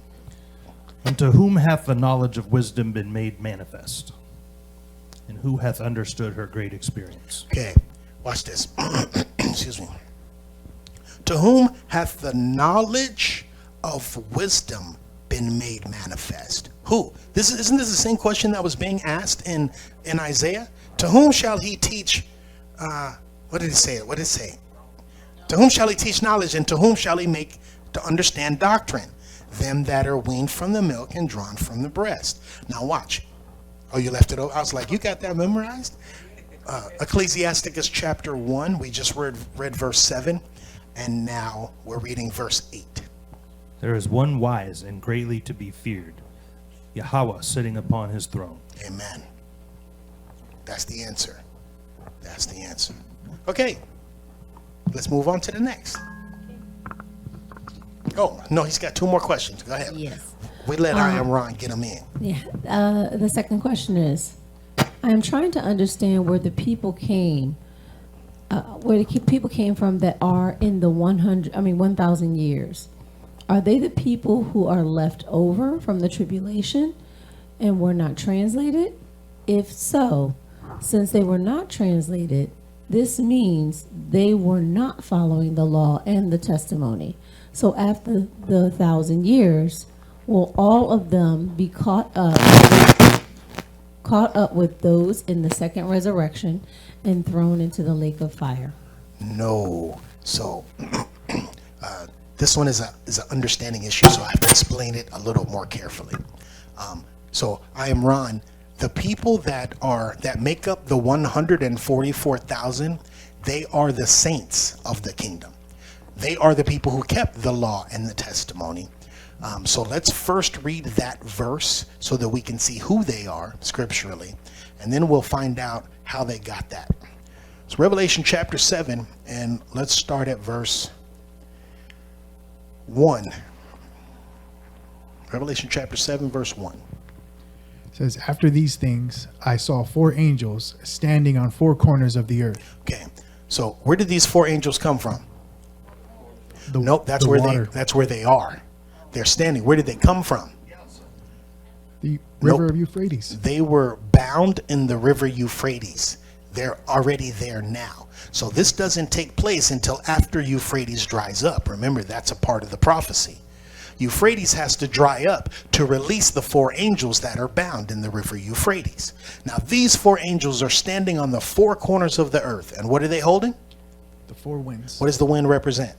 Unto whom hath the knowledge of wisdom been made manifest? And who hath understood her great experience? Okay, watch this. Excuse me. To whom hath the knowledge of wisdom been made manifest? Who? Isn't this the same question that was being asked in Isaiah? To whom shall he teach? What did it say? What did it say? To whom shall he teach knowledge, and to whom shall he make to understand doctrine? Them that are weaned from the milk and drawn from the breast. Now watch. Oh, you left it over? I was like, you got that memorized? Ecclesiasticus chapter 1, we just read verse 7, and now we're reading verse 8. There is one wise and greatly to be feared, Yahawah sitting upon his throne. Amen. That's the answer. That's the answer. Okay, let's move on to the next. Oh, no, he's got two more questions. Go ahead. Yes. We let I am Ron get them in. Yeah. The second question is, I am trying to understand where the people came, people came from that are in the 1,000 years. Are they the people who are left over from the tribulation and were not translated? If so, since they were not translated, this means they were not following the law and the testimony. So after the 1,000 years, will all of them be caught up with those in the second resurrection and thrown into the lake of fire? No. So this one is an understanding issue, so I have to explain it a little more carefully. So I am Ron. The people that make up the 144,000, they are the saints of the kingdom. They are the people who kept the law and the testimony. So let's first read that verse so that we can see who they are scripturally, and then we'll find out how they got that. So Revelation chapter 7, and let's start at verse 1. Revelation chapter 7, verse 1. It says, after these things, I saw 4 angels standing on 4 corners of the earth. Okay, so where did these 4 angels come from? Nope, that's where they are. They're standing. Where did they come from? The river Nope. of Euphrates. They were bound in the river Euphrates. They're already there now. So this doesn't take place until after Euphrates dries up. Remember, that's a part of the prophecy. Euphrates has to dry up to release the 4 angels that are bound in the river Euphrates. Now, these 4 angels are standing on the 4 corners of the earth. And what are they holding? The 4 winds. What does the wind represent?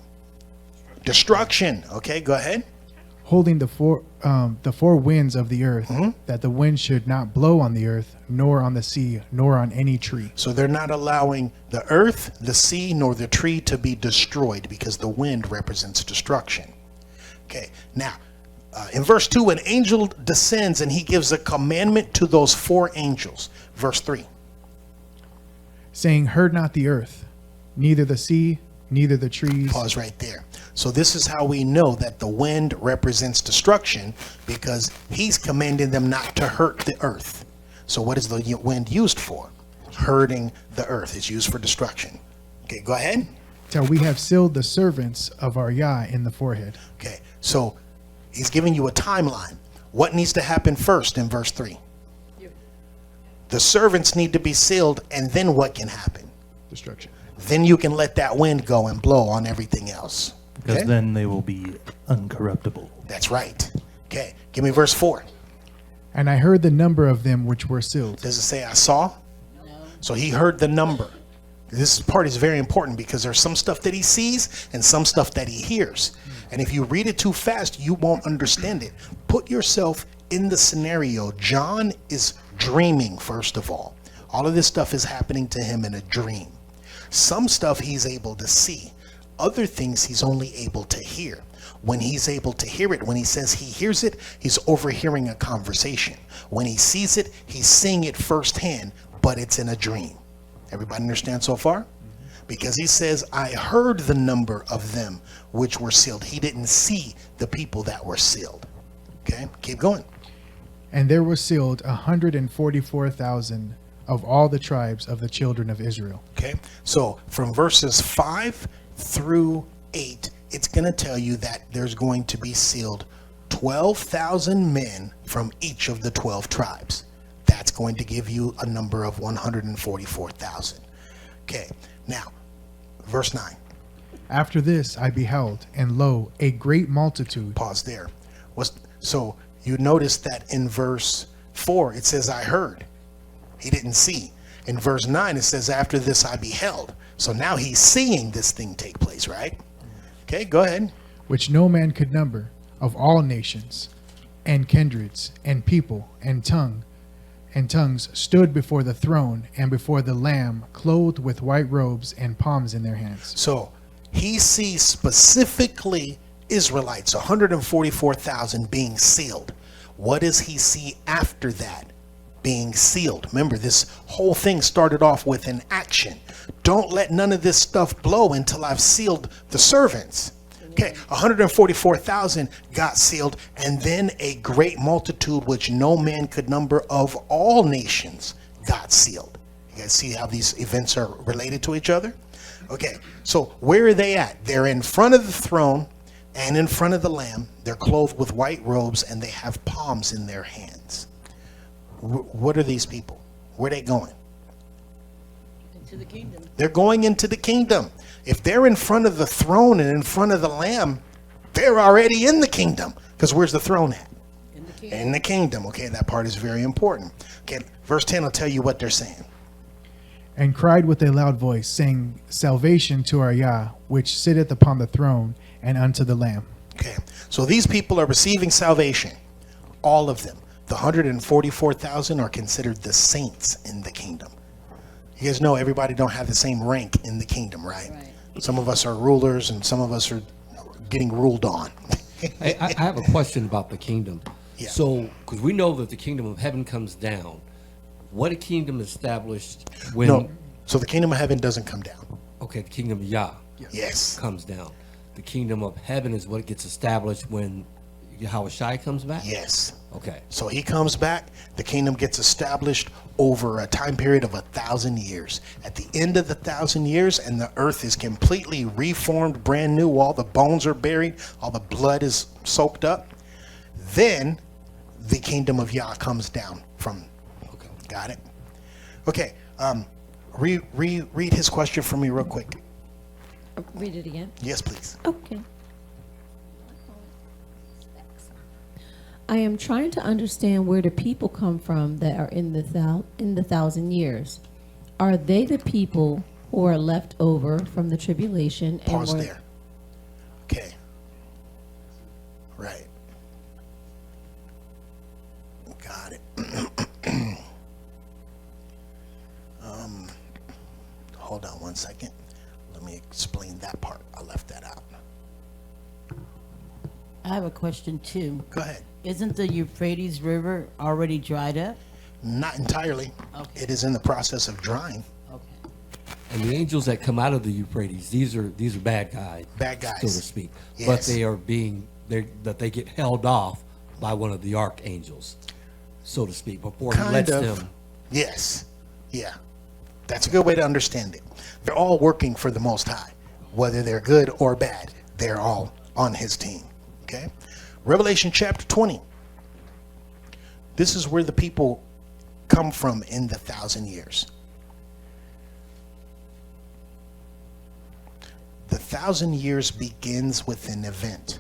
Destruction. Okay, go ahead. holding the four winds of the earth, that the wind should not blow on the earth, nor on the sea, nor on any tree. So they're not allowing the earth, the sea, nor the tree to be destroyed because the wind represents destruction. Okay, now in verse 2, an angel descends and he gives a commandment to those four angels. Verse 3. Saying, heard not the earth, neither the sea, neither the trees. Pause right there. So this is how we know that the wind represents destruction, because he's commanding them not to hurt the earth. So what is the wind used for? Hurting the earth. It's used for destruction. Okay, go ahead. Till we have sealed the servants of our Yah in the forehead. Okay, so he's giving you a timeline. What needs to happen first in verse 3? The servants need to be sealed, and then what can happen? Destruction. Then you can let that wind go and blow on everything else. Because Okay? then they will be uncorruptible. That's right. Okay, give me verse 4. And I heard the number of them which were sealed. Does it say I saw? No. So he heard the number. This part is very important because there's some stuff that he sees and some stuff that he hears. And if you read it too fast, you won't understand it. Put yourself in the scenario. John is dreaming, first of all. All of this stuff is happening to him in a dream. Some stuff he's able to see. Other things he's only able to hear. When he's able to hear it, when he says he hears it, he's overhearing a conversation. When he sees it, he's seeing it firsthand, but it's in a dream. Everybody understand so far? Because he says, I heard the number of them which were sealed. He didn't see the people that were sealed. Okay, keep going. And there were sealed 144,000 of all the tribes of the children of Israel. Okay, so from verses 5 through 8, it's going to tell you that there's going to be sealed 12,000 men from each of the 12 tribes. That's going to give you a number of 144,000. Okay, now, verse 9. After this I beheld, and lo, a great multitude. Pause there. So you notice that in verse 4, it says, I heard. He didn't see. In verse 9, it says, after this I beheld. So now he's seeing this thing take place, right? Okay, go ahead. Which no man could number, of all nations, and kindreds, and people, and tongues stood before the throne and before the Lamb, clothed with white robes and palms in their hands. So he sees specifically Israelites, 144,000 being sealed. What does he see after that? Being sealed. Remember, this whole thing started off with an action. Don't let none of this stuff blow until I've sealed the servants. Okay, 144,000 got sealed, and then a great multitude which no man could number of all nations got sealed. You guys see how these events are related to each other? Okay, so where are they at? They're in front of the throne and in front of the Lamb. They're clothed with white robes and they have palms in their hands. What are these people? Where are they going? Into the kingdom. They're going into the kingdom. If they're in front of the throne and in front of the Lamb, they're already in the kingdom. Because where's the throne at? In the kingdom. In the kingdom. Okay, that part is very important. Okay, verse 10 will tell you what they're saying. And cried with a loud voice, saying, Salvation to our Yah, which sitteth upon the throne, and unto the Lamb. Okay, so these people are receiving salvation. All of them. The 144,000 are considered the saints in the kingdom. You guys know everybody don't have the same rank in the kingdom, right? Some of us are rulers and some of us are getting ruled on. I have a question about the kingdom. Yeah. So, because we know that the kingdom of heaven comes down, what a kingdom established when? No, so the kingdom of heaven doesn't come down. Okay, the kingdom of Yah Yes. comes down. The kingdom of heaven is what gets established when yahawashi comes back. Yes. Okay. So he comes back, the kingdom gets established over a time period of 1,000 years. At the end of the 1,000 years, and the earth is completely reformed, brand new, all the bones are buried, all the blood is soaked up, then the kingdom of Yah comes down from. Okay. Got it? Okay. Read his question for me real quick. Read it again. Yes, please. Okay. I am trying to understand where the people come from that are in the 1,000 years. Are they the people who are left over from the tribulation? Pause there. Okay. Right. second. Let me explain that part. I left that out. I have a question too. Go ahead. Isn't the Euphrates River already dried up? Not entirely. Okay. It is in the process of drying. Okay. And the angels that come out of the Euphrates, these are bad guys. Bad guys. so to speak. Yes. But they get held off by one of the archangels, so to speak, before he lets them. Yes. Yeah. That's a good way to understand it. They're all working for the Most High. Whether they're good or bad, they're all on his team. Okay? Revelation chapter 20. This is where the people come from in the 1,000 years. The 1,000 years begins with an event.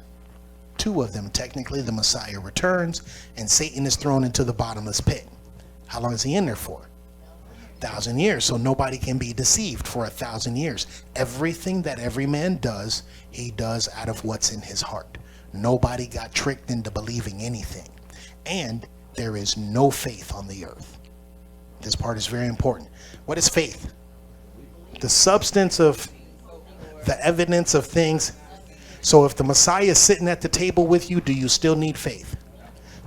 Two of them, technically, the Messiah returns and Satan is thrown into the bottomless pit. How long is he in there for? 1,000 years. So nobody can be deceived for 1,000 years. Everything that every man does, he does out of what's in his heart. Nobody got tricked into believing anything. And there is no faith on the earth. This part is very important. What is faith? The substance of the evidence of things. So if the Messiah is sitting at the table with you, do you still need faith?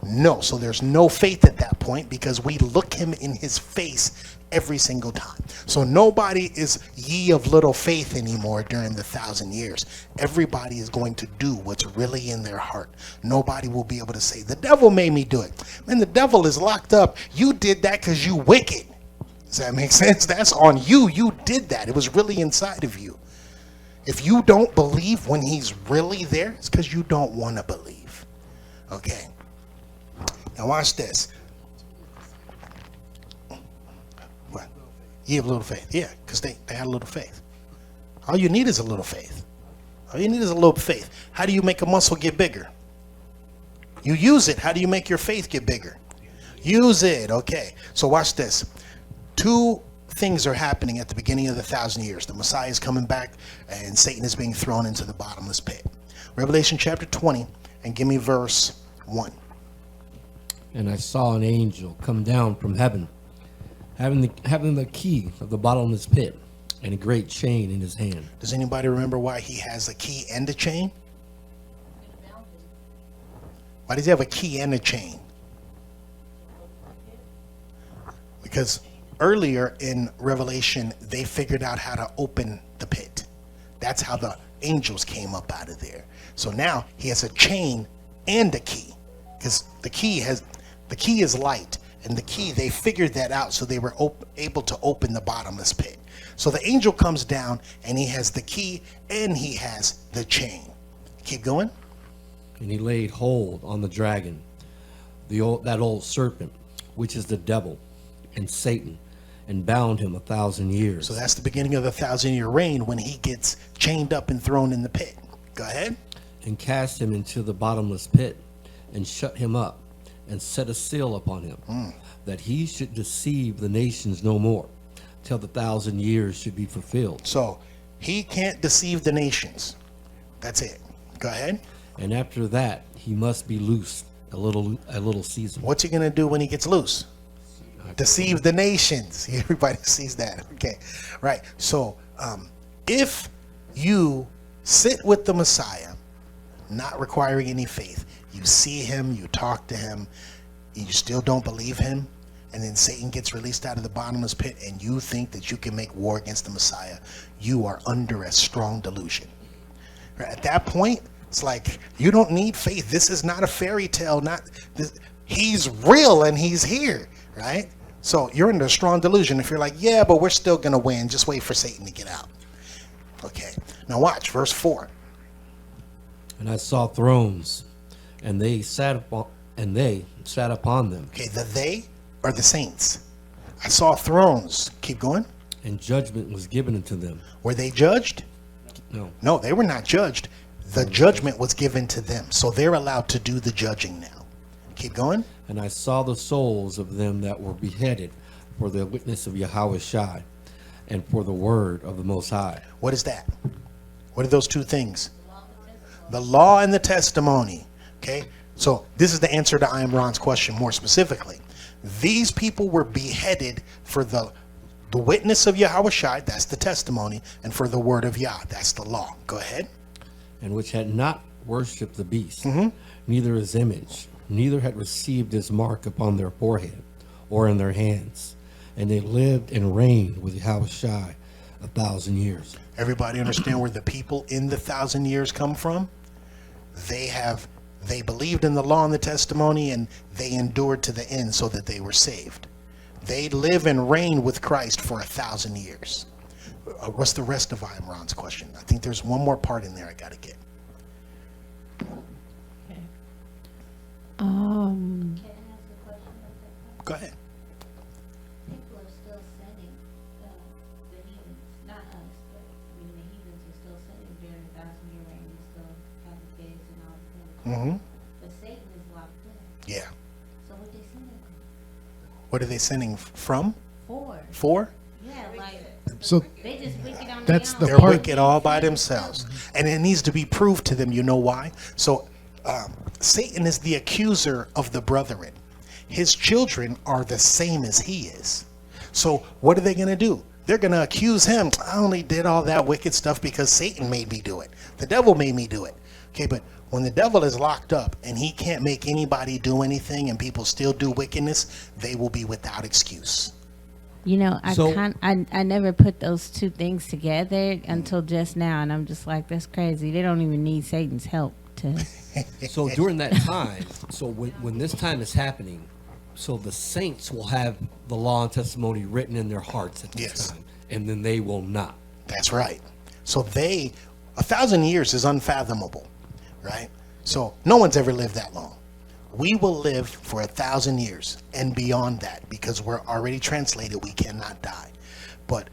No. So there's no faith at that point because we look him in his face every single time. So nobody is ye of little faith anymore during the 1,000 years. Everybody is going to do what's really in their heart. Nobody will be able to say, the devil made me do it. Man, the devil is locked up. You did that because you wicked. Does that make sense? That's on you. You did that. It was really inside of you. If you don't believe when he's really there, it's because you don't want to believe. Okay. Now watch this. What? You have a little faith. Yeah, because they had a little faith. All you need is a little faith. All you need is a little faith. How do you make a muscle get bigger? You use it. How do you make your faith get bigger? Use it. Okay. So watch this. Two things are happening at the beginning of the 1,000 years. The Messiah is coming back and Satan is being thrown into the bottomless pit. Revelation chapter 20, and give me verse 1. And I saw an angel come down from heaven, having the key of the bottomless pit and a great chain in his hand. Does anybody remember why he has a key and a chain? Why does he have a key and a chain? Because earlier in Revelation, they figured out how to open the pit. That's how the angels came up out of there. So now he has a chain and a key, because the key is light, and the key, they figured that out, so they were able to open the bottomless pit. So the angel comes down and he has the key and he has the chain. Keep going. And he laid hold on the dragon, that old serpent, which is the devil and Satan, and bound him 1,000 years. So that's the beginning of the 1,000-year reign, when he gets chained up and thrown in the pit. Go ahead. And cast him into the bottomless pit, and shut him up, and set a seal upon him, that he should deceive the nations no more, till the 1,000 years should be fulfilled. So he can't deceive the nations. That's it. Go ahead. And after that, he must be loosed a little season. What's he going to do when he gets loose? Deceive the nations. Everybody sees that. Okay. Right. So if you sit with the Messiah, not requiring any faith, you see him, you talk to him, you still don't believe him, and then Satan gets released out of the bottomless pit, and you think that you can make war against the Messiah, you are under a strong delusion. Right? At that point, it's like, you don't need faith. This is not a fairy tale. He's real and he's here, right? So you're under a strong delusion if you're like, yeah, but we're still going to win. Just wait for Satan to get out. Okay. Now watch verse 4. And I saw thrones, and they sat upon them. Okay, the they are the saints. I saw thrones. Keep going. And judgment was given unto them. Were they judged? No. No, they were not judged. The judgment was given to them. So they're allowed to do the judging now. Keep going. And I saw the souls of them that were beheaded for the witness of yahawashi, and for the word of the Most High. What is that? What are those two things? The law and the testimony. Okay, so this is the answer to I Am Ron's question more specifically. These people were beheaded for the the witness of yahawashi, that's the testimony, and for the word of Yah, that's the law. Go ahead. And which had not worshipped the beast, neither his image, neither had received his mark upon their forehead or in their hands. And they lived and reigned with Yahawashi 1,000 years. Everybody understand where the people in the 1,000 years come from? They believed in the law and the testimony, and they endured to the end so that they were saved. They live and reign with Christ for 1,000 years. What's the rest of Imran's question? I think there's one more part in there I got to get. Okay. Go ahead. People are still sinning, the heathens, not us, but I mean the heathens are still sinning during the 1,000-year reign. They still have the kids and all that. But Satan is locked up. Yeah. So what they sinning What are they sinning from? for? For? Yeah, like So they just wicked on That's their the own. They're part- wicked all by themselves. And it needs to be proved to them. You know why? So Satan is the accuser of the brethren. His children are the same as he is. So what are they going to do? They're going to accuse him. I only did all that wicked stuff because Satan made me do it. The devil made me do it. Okay, but when the devil is locked up and he can't make anybody do anything and people still do wickedness, they will be without excuse. You know, I never put those two things together until just now, and I'm just like, that's crazy. They don't even need Satan's help to. So during that time, so when this time is happening, so the saints will have the law and testimony written in their hearts at this Yes. time, and then they will not. That's right. So 1,000 years is unfathomable, right? So no one's ever lived that long. We will live for 1,000 years and beyond that because we're already translated. We cannot die. But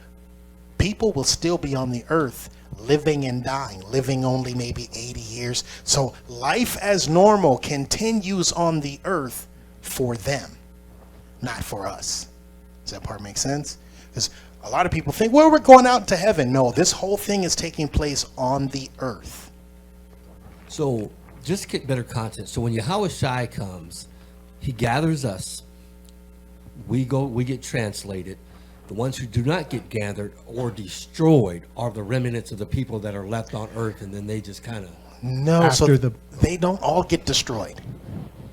people will still be on the earth living and dying, living only maybe 80 years. So life as normal continues on the earth for them, not for us. Does that part make sense? Because a lot of people think, well, we're going out to heaven. No, this whole thing is taking place on the earth. So just to get better content. So when Yahawashi comes, he gathers us. We get translated. The ones who do not get gathered or destroyed are the remnants of the people that are left on earth, and then they just kind of. No, so After the- they don't all get destroyed.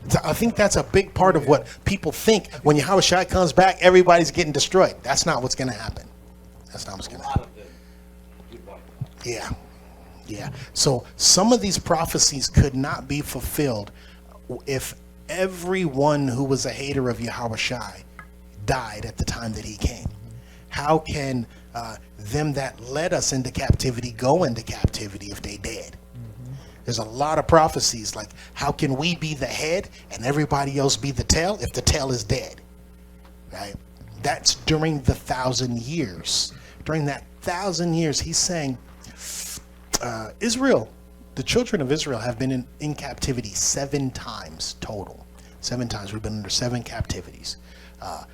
So I think that's a big part of what people think. When Yahawashi comes back, everybody's getting destroyed. That's not what's going to happen. That's not what's going to happen. Yeah. Yeah. So some of these prophecies could not be fulfilled if everyone who was a hater of Yahawashi died at the time that he came. How can them that led us into captivity go into captivity if they dead? There's a lot of prophecies like, how can we be the head and everybody else be the tail if the tail is dead? Right? That's during the 1,000 years. During that 1,000 years, he's saying, Israel, the children of Israel have been in captivity 7 times total. 7 times. We've been under 7 captivities.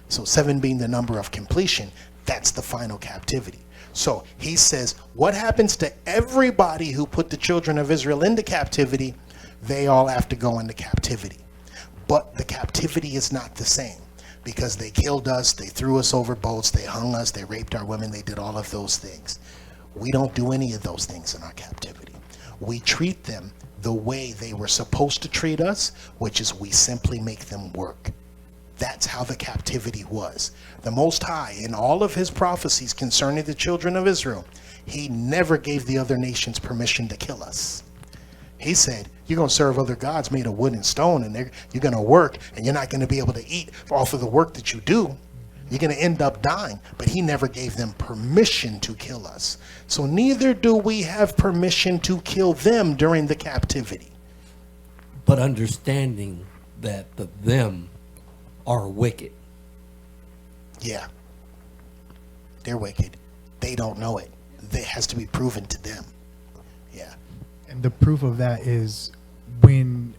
So 7 being the number of completion, that's the final captivity. So he says, what happens to everybody who put the children of Israel into captivity? They all have to go into captivity. But the captivity is not the same because they killed us, they threw us over boats, they hung us, they raped our women, they did all of those things. We don't do any of those things in our captivity. We treat them the way they were supposed to treat us, which is we simply make them work. That's how the captivity was. The Most High, in all of his prophecies concerning the children of Israel, he never gave the other nations permission to kill us. He said, you're going to serve other gods made of wood and stone, and you're going to work, and you're not going to be able to eat off of the work that you do. You're going to end up dying. But he never gave them permission to kill us. So neither do we have permission to kill them during the captivity. But understanding that the them are wicked. Yeah. They're wicked. They don't know it. It has to be proven to them. Yeah. And the proof of that is when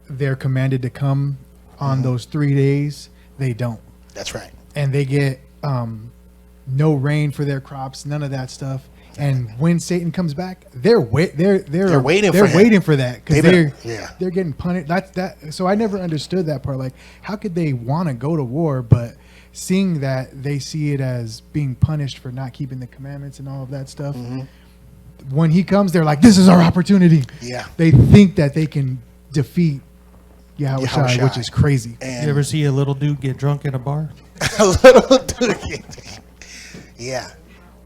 they're commanded to come on those 3 days, they don't. That's right. And they get no rain for their crops, none of that stuff. And when Satan comes back, they're waiting for him. Waiting for that because Yeah. they're getting punished. That's that. So I never understood that part. Like, how could they want to go to war, but seeing that, they see it as being punished for not keeping the commandments and all of that stuff. When he comes, they're like, this is our opportunity. Yeah. They think that they can defeat Yahawashi, Yahawashi. which is crazy. You And ever see a little dude get drunk in a bar? a little dude. Yeah.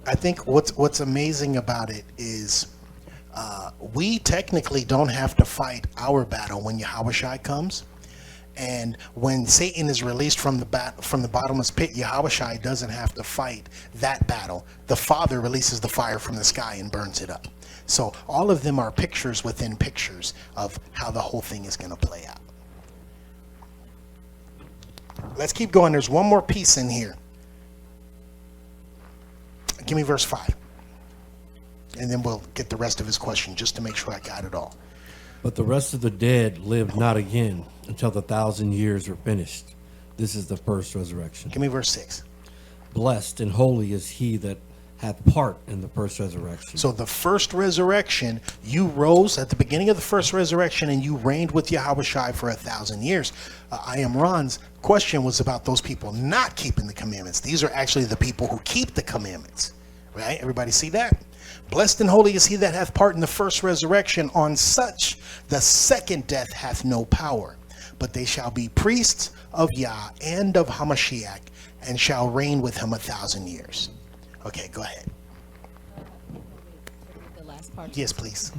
I think what's amazing about it is we technically don't have to fight our battle when Yahawashi comes. And when Satan is released from the bottomless pit, Yahawashi doesn't have to fight that battle. The Father releases the fire from the sky and burns it up. So all of them are pictures within pictures of how the whole thing is going to play out. Let's keep going. There's one more piece in here. Give me verse 5. And then we'll get the rest of his question just to make sure I got it all. But the rest of the dead lived not again until the 1,000 years were finished. This is the first resurrection. Give me verse 6. Blessed and holy is he that hath part in the first resurrection. So the first resurrection, you rose at the beginning of the first resurrection and you reigned with Yahawashi for 1,000 years. I am Ron's question was about those people not keeping the commandments. These are actually the people who keep the commandments, right? Everybody see that? Blessed and holy is he that hath part in the first resurrection. On such the second death hath no power, but they shall be priests of Yah and of Hamashiach, and shall reign with him 1,000 years. Okay, go ahead. The last part. Yes, please.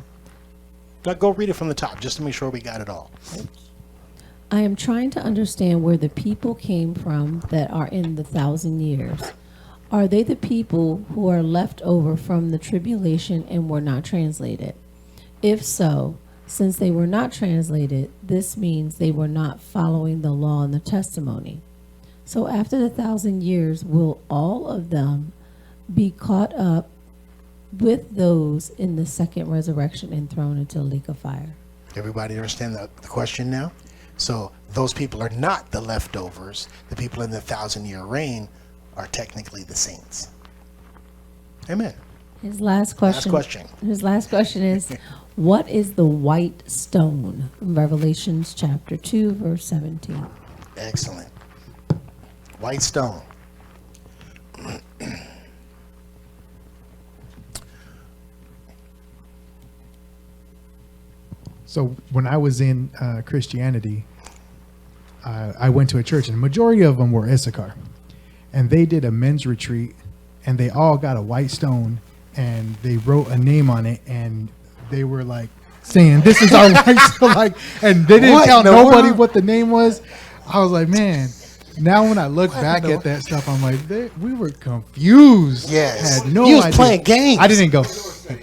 Now go read it from the top, just to make sure we got it all. I am trying to understand where the people came from that are in the 1,000 years. Are they the people who are left over from the tribulation and were not translated? If so, since they were not translated, this means they were not following the law and the testimony. So after the 1,000 years, will all of them be caught up with those in the second resurrection and thrown into a lake of fire? Everybody understand the question now? So those people are not the leftovers. The people in the 1,000-year reign are technically the saints. Amen. His last question. His last question is, what is the white stone? Revelations chapter 2, verse 17. Excellent. White stone. So when I was in Christianity, I went to a church, and the majority of them were Issachar. And they did a men's retreat, and they all got a white stone, and they wrote a name on it, and they were like saying, "This is our white stone," like, and they didn't tell nobody what the name was. I was like, man. Now when I look back at that stuff, I'm like, we were confused. Yes. Had no He was idea. playing games. I didn't go.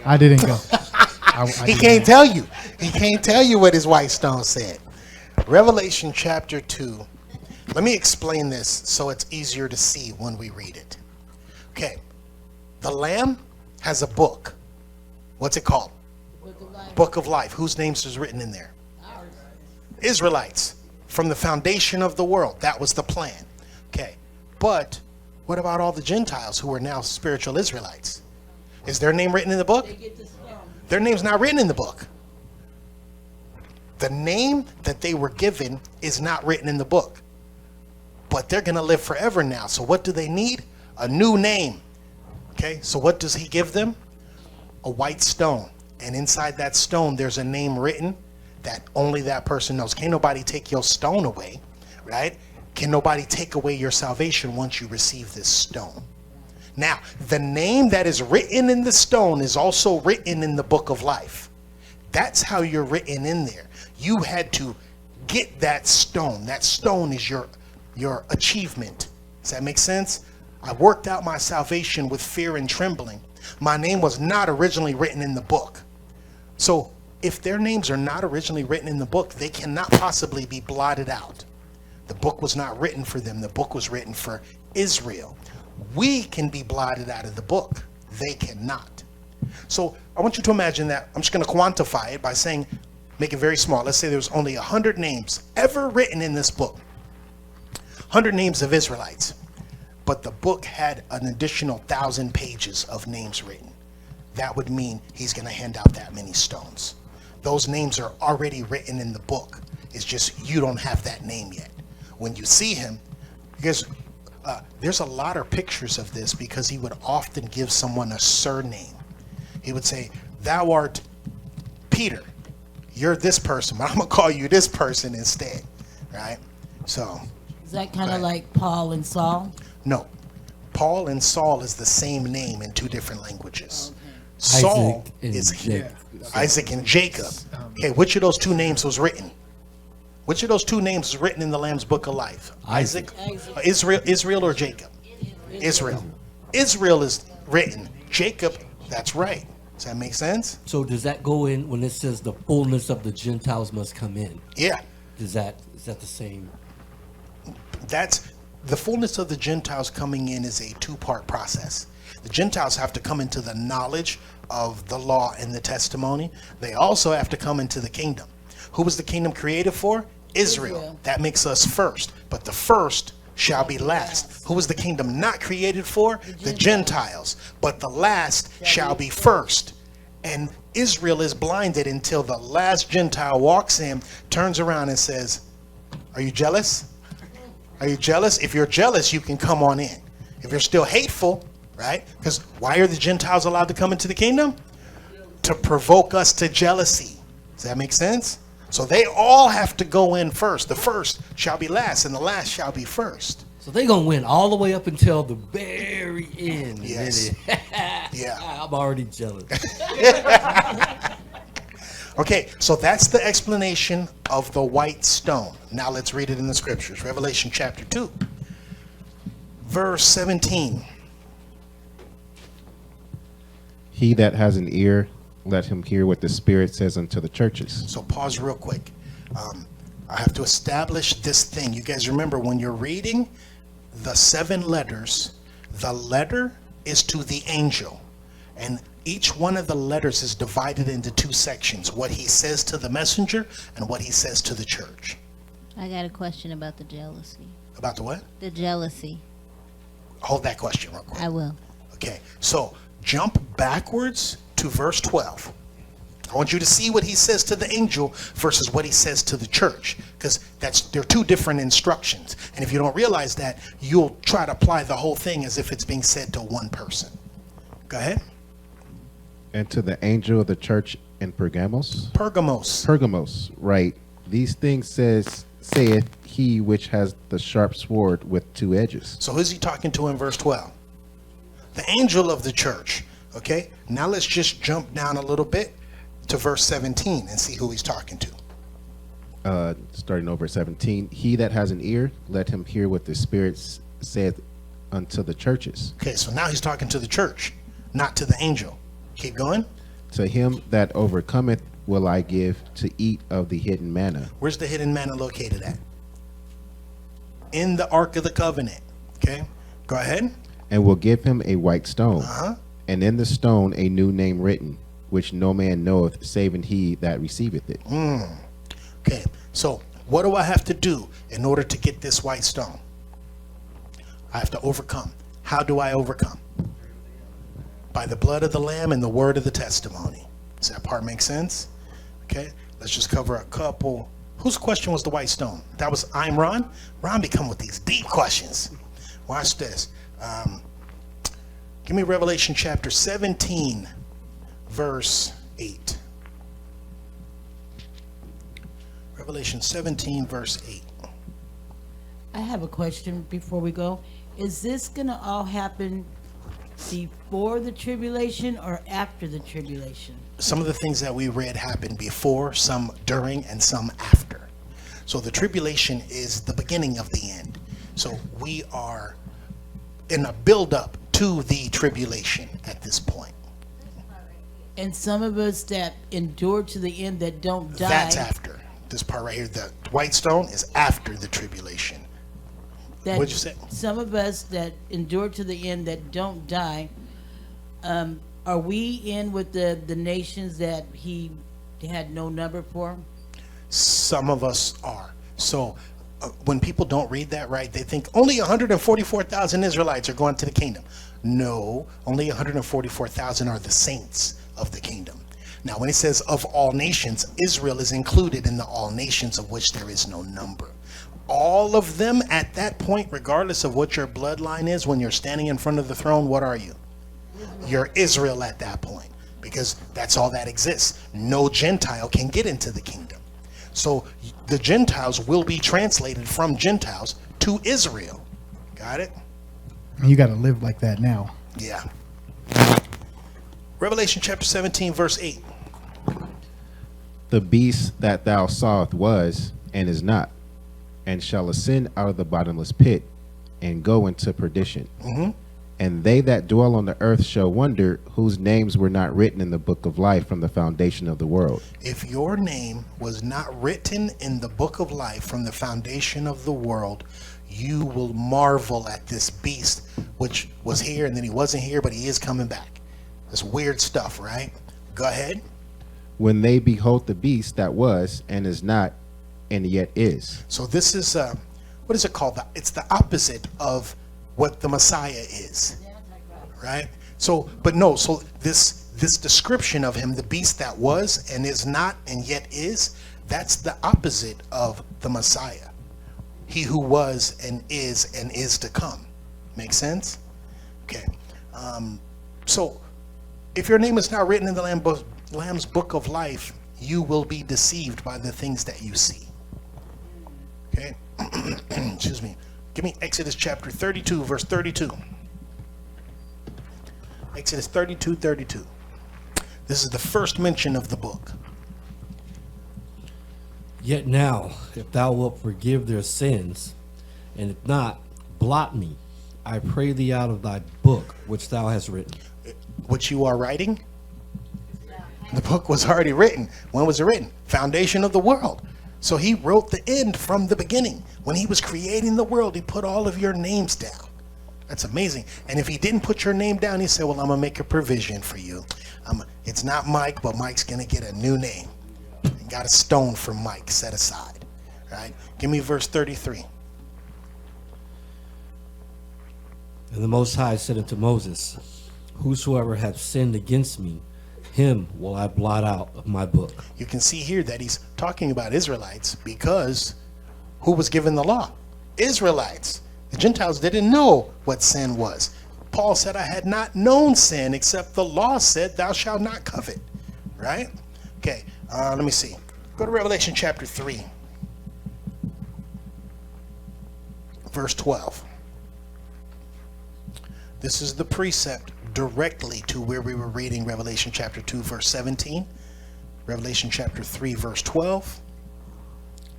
I He can't tell you. He can't tell you what his white stone said. Revelation chapter 2. Let me explain this so it's easier to see when we read it. Okay. The Lamb has a book. What's it called? Book of Life. Whose names is written in there? Ours. Israelites. From the foundation of the world. That was the plan. Okay. But what about all the Gentiles who are now spiritual Israelites? Is their name written in the book? Their name's not written in the book. The name that they were given is not written in the book. But they're going to live forever now. So what do they need? A new name. Okay, so what does he give them? A white stone. And inside that stone, there's a name written that only that person knows. Can't nobody take your stone away, right? Can nobody take away your salvation once you receive this stone? Now, the name that is written in the stone is also written in the book of life. That's how you're written in there. You had to get that stone. That stone is your achievement. Does that make sense? I worked out my salvation with fear and trembling. My name was not originally written in the book. So if their names are not originally written in the book, they cannot possibly be blotted out. The book was not written for them. The book was written for Israel. We can be blotted out of the book. They cannot. So I want you to imagine that. I'm just going to quantify it by saying, make it very small. Let's say there's only 100 names ever written in this book. 100 names of Israelites. But the book had an additional 1,000 pages of names written. That would mean he's going to hand out that many stones. Those names are already written in the book. It's just you don't have that name yet. When you see him, because There's a lot of pictures of this because he would often give someone a surname. He would say, thou art Peter. You're this person, but I'm going to call you this person instead. Right? So. Is that kind of Right. like Paul and Saul? No. Paul and Saul is the same name in two different languages. Saul Isaac and is Jacob. Isaac and Jacob. Okay, which of those two names was written? Which of those two names was written in the Lamb's Book of Life? Isaac, Israel or Jacob? Israel. Israel is written. Jacob, that's right. Does that make sense? So does that go in when it says the fullness of the Gentiles must come in? Yeah. Is that the same? That's the fullness of the Gentiles coming in is a two-part process. The Gentiles have to come into the knowledge of the law and the testimony. They also have to come into the kingdom. Who was the kingdom created for? Israel. That makes us first, but the first shall be last. Who was the kingdom not created for? The Gentiles. But the last shall be first. And Israel is blinded until the last Gentile walks in, turns around and says, are you jealous? Are you jealous? If you're jealous, you can come on in. If you're still hateful, right? Because why are the Gentiles allowed to come into the kingdom? To provoke us to jealousy. Does that make sense? So they all have to go in first. The first shall be last, and the last shall be first. So they're going to win all the way up until the very end. Yes. Yeah. I'm already jealous. Okay, so that's the explanation of the white stone. Now let's read it in the scriptures. Revelation chapter 2, verse 17. He that has an ear, let him hear what the Spirit says unto the churches. So pause real quick. I have to establish this thing. You guys remember when you're reading the 7 letters, the letter is to the angel. And each one of the letters is divided into 2 sections. What he says to the messenger and what he says to the church. I got a question about the jealousy. About the what? The jealousy. Hold that question real quick. I will. Okay, so jump backwards to verse 12. I want you to see what he says to the angel versus what he says to the church, because they're 2 different instructions. And if you don't realize that, you'll try to apply the whole thing as if it's being said to one person. Go ahead. And to the angel of the church in Pergamos, write, these things saith he which has the sharp sword with 2 edges. So who's he talking to in verse 12? The angel of the church. Okay, now let's just jump down a little bit to verse 17 and see who he's talking to. Starting over at 17, he that has an ear, let him hear what the Spirit saith unto the churches. Okay, so now he's talking to the church, not to the angel. Keep going. To him that overcometh will I give to eat of the hidden manna. Where's the hidden manna located at? In the Ark of the Covenant. Okay, go ahead. And will give him a white stone, and in the stone a new name written, which no man knoweth, saving he that receiveth it. Okay, so what do I have to do in order to get this white stone? I have to overcome. How do I overcome? By the blood of the Lamb and the word of the testimony. Does that part make sense? Okay, let's just cover a couple. Whose question was the white stone? That was Ron. Ron be coming with these deep questions. Watch this. Give me Revelation chapter 17, verse 8. Revelation 17, verse 8. I have a question before we go. Is this going to all happen before the tribulation or after the tribulation? Some of the things that we read happened before, some during, and some after. So the tribulation is the beginning of the end. So we are in a build-up to the tribulation at this point. And some of us that endure to the end that don't die. That's after. This part right here, the white stone, is after the tribulation. What'd you say? Some of us that endure to the end that don't die, are we in with the nations that he had no number for? Some of us are. So when people don't read that right, they think only 144,000 Israelites are going to the kingdom. No, only 144,000 are the saints of the kingdom. Now, when it says of all nations, Israel is included in the all nations, of which there is no number. all of them at that point, regardless of what your bloodline is, when you're standing in front of the throne, what are you? You're Israel at that point, because that's all that exists. No Gentile can get into the kingdom. So the Gentiles will be translated from Gentiles to Israel. Got it? And you got to live like that now. Yeah. Revelation chapter 17, verse 8. The beast that thou sawest was and is not, and shall ascend out of the bottomless pit and go into perdition. And they that dwell on the earth shall wonder, whose names were not written in the book of life from the foundation of the world. If your name was not written in the book of life from the foundation of the world, you will marvel at this beast, which was here and then he wasn't here, but he is coming back. That's weird stuff, right? Go ahead. When they behold the beast that was and is not and yet is. So this is, what is it called? It's the opposite of what the Messiah is, right? So, but no, so this description of him, the beast that was and is not and yet is, that's the opposite of the Messiah. He who was and is to come. Make sense? Okay. So if your name is not written in the Lamb's book of life, you will be deceived by the things that you see. Okay. Excuse me. Give me Exodus chapter 32, verse 32. Exodus 32:32. This is the first mention of the book. Yet now, if thou wilt forgive their sins, and if not, blot me, I pray thee out of thy book which thou hast written. Which you are writing? The book was already written. When was it written? Foundation of the world. So he wrote the end from the beginning. When he was creating the world, he put all of your names down. That's amazing. And if he didn't put your name down, he said, well, I'm going to make a provision for you. It's not Mike, but Mike's going to get a new name. And got a stone for Mike set aside. Right? Give me verse 33. And the Most High said unto Moses, whosoever hath sinned against me, him will I blot out of my book. You can see here that he's talking about Israelites, because who was given the law? Israelites. The Gentiles didn't know what sin was. Paul said, I had not known sin except the law said, thou shalt not covet. Right? Okay, let me see. Go to Revelation chapter 3, verse 12. This is the precept directly to where we were reading Revelation chapter 2, verse 17. Revelation chapter 3, verse 12.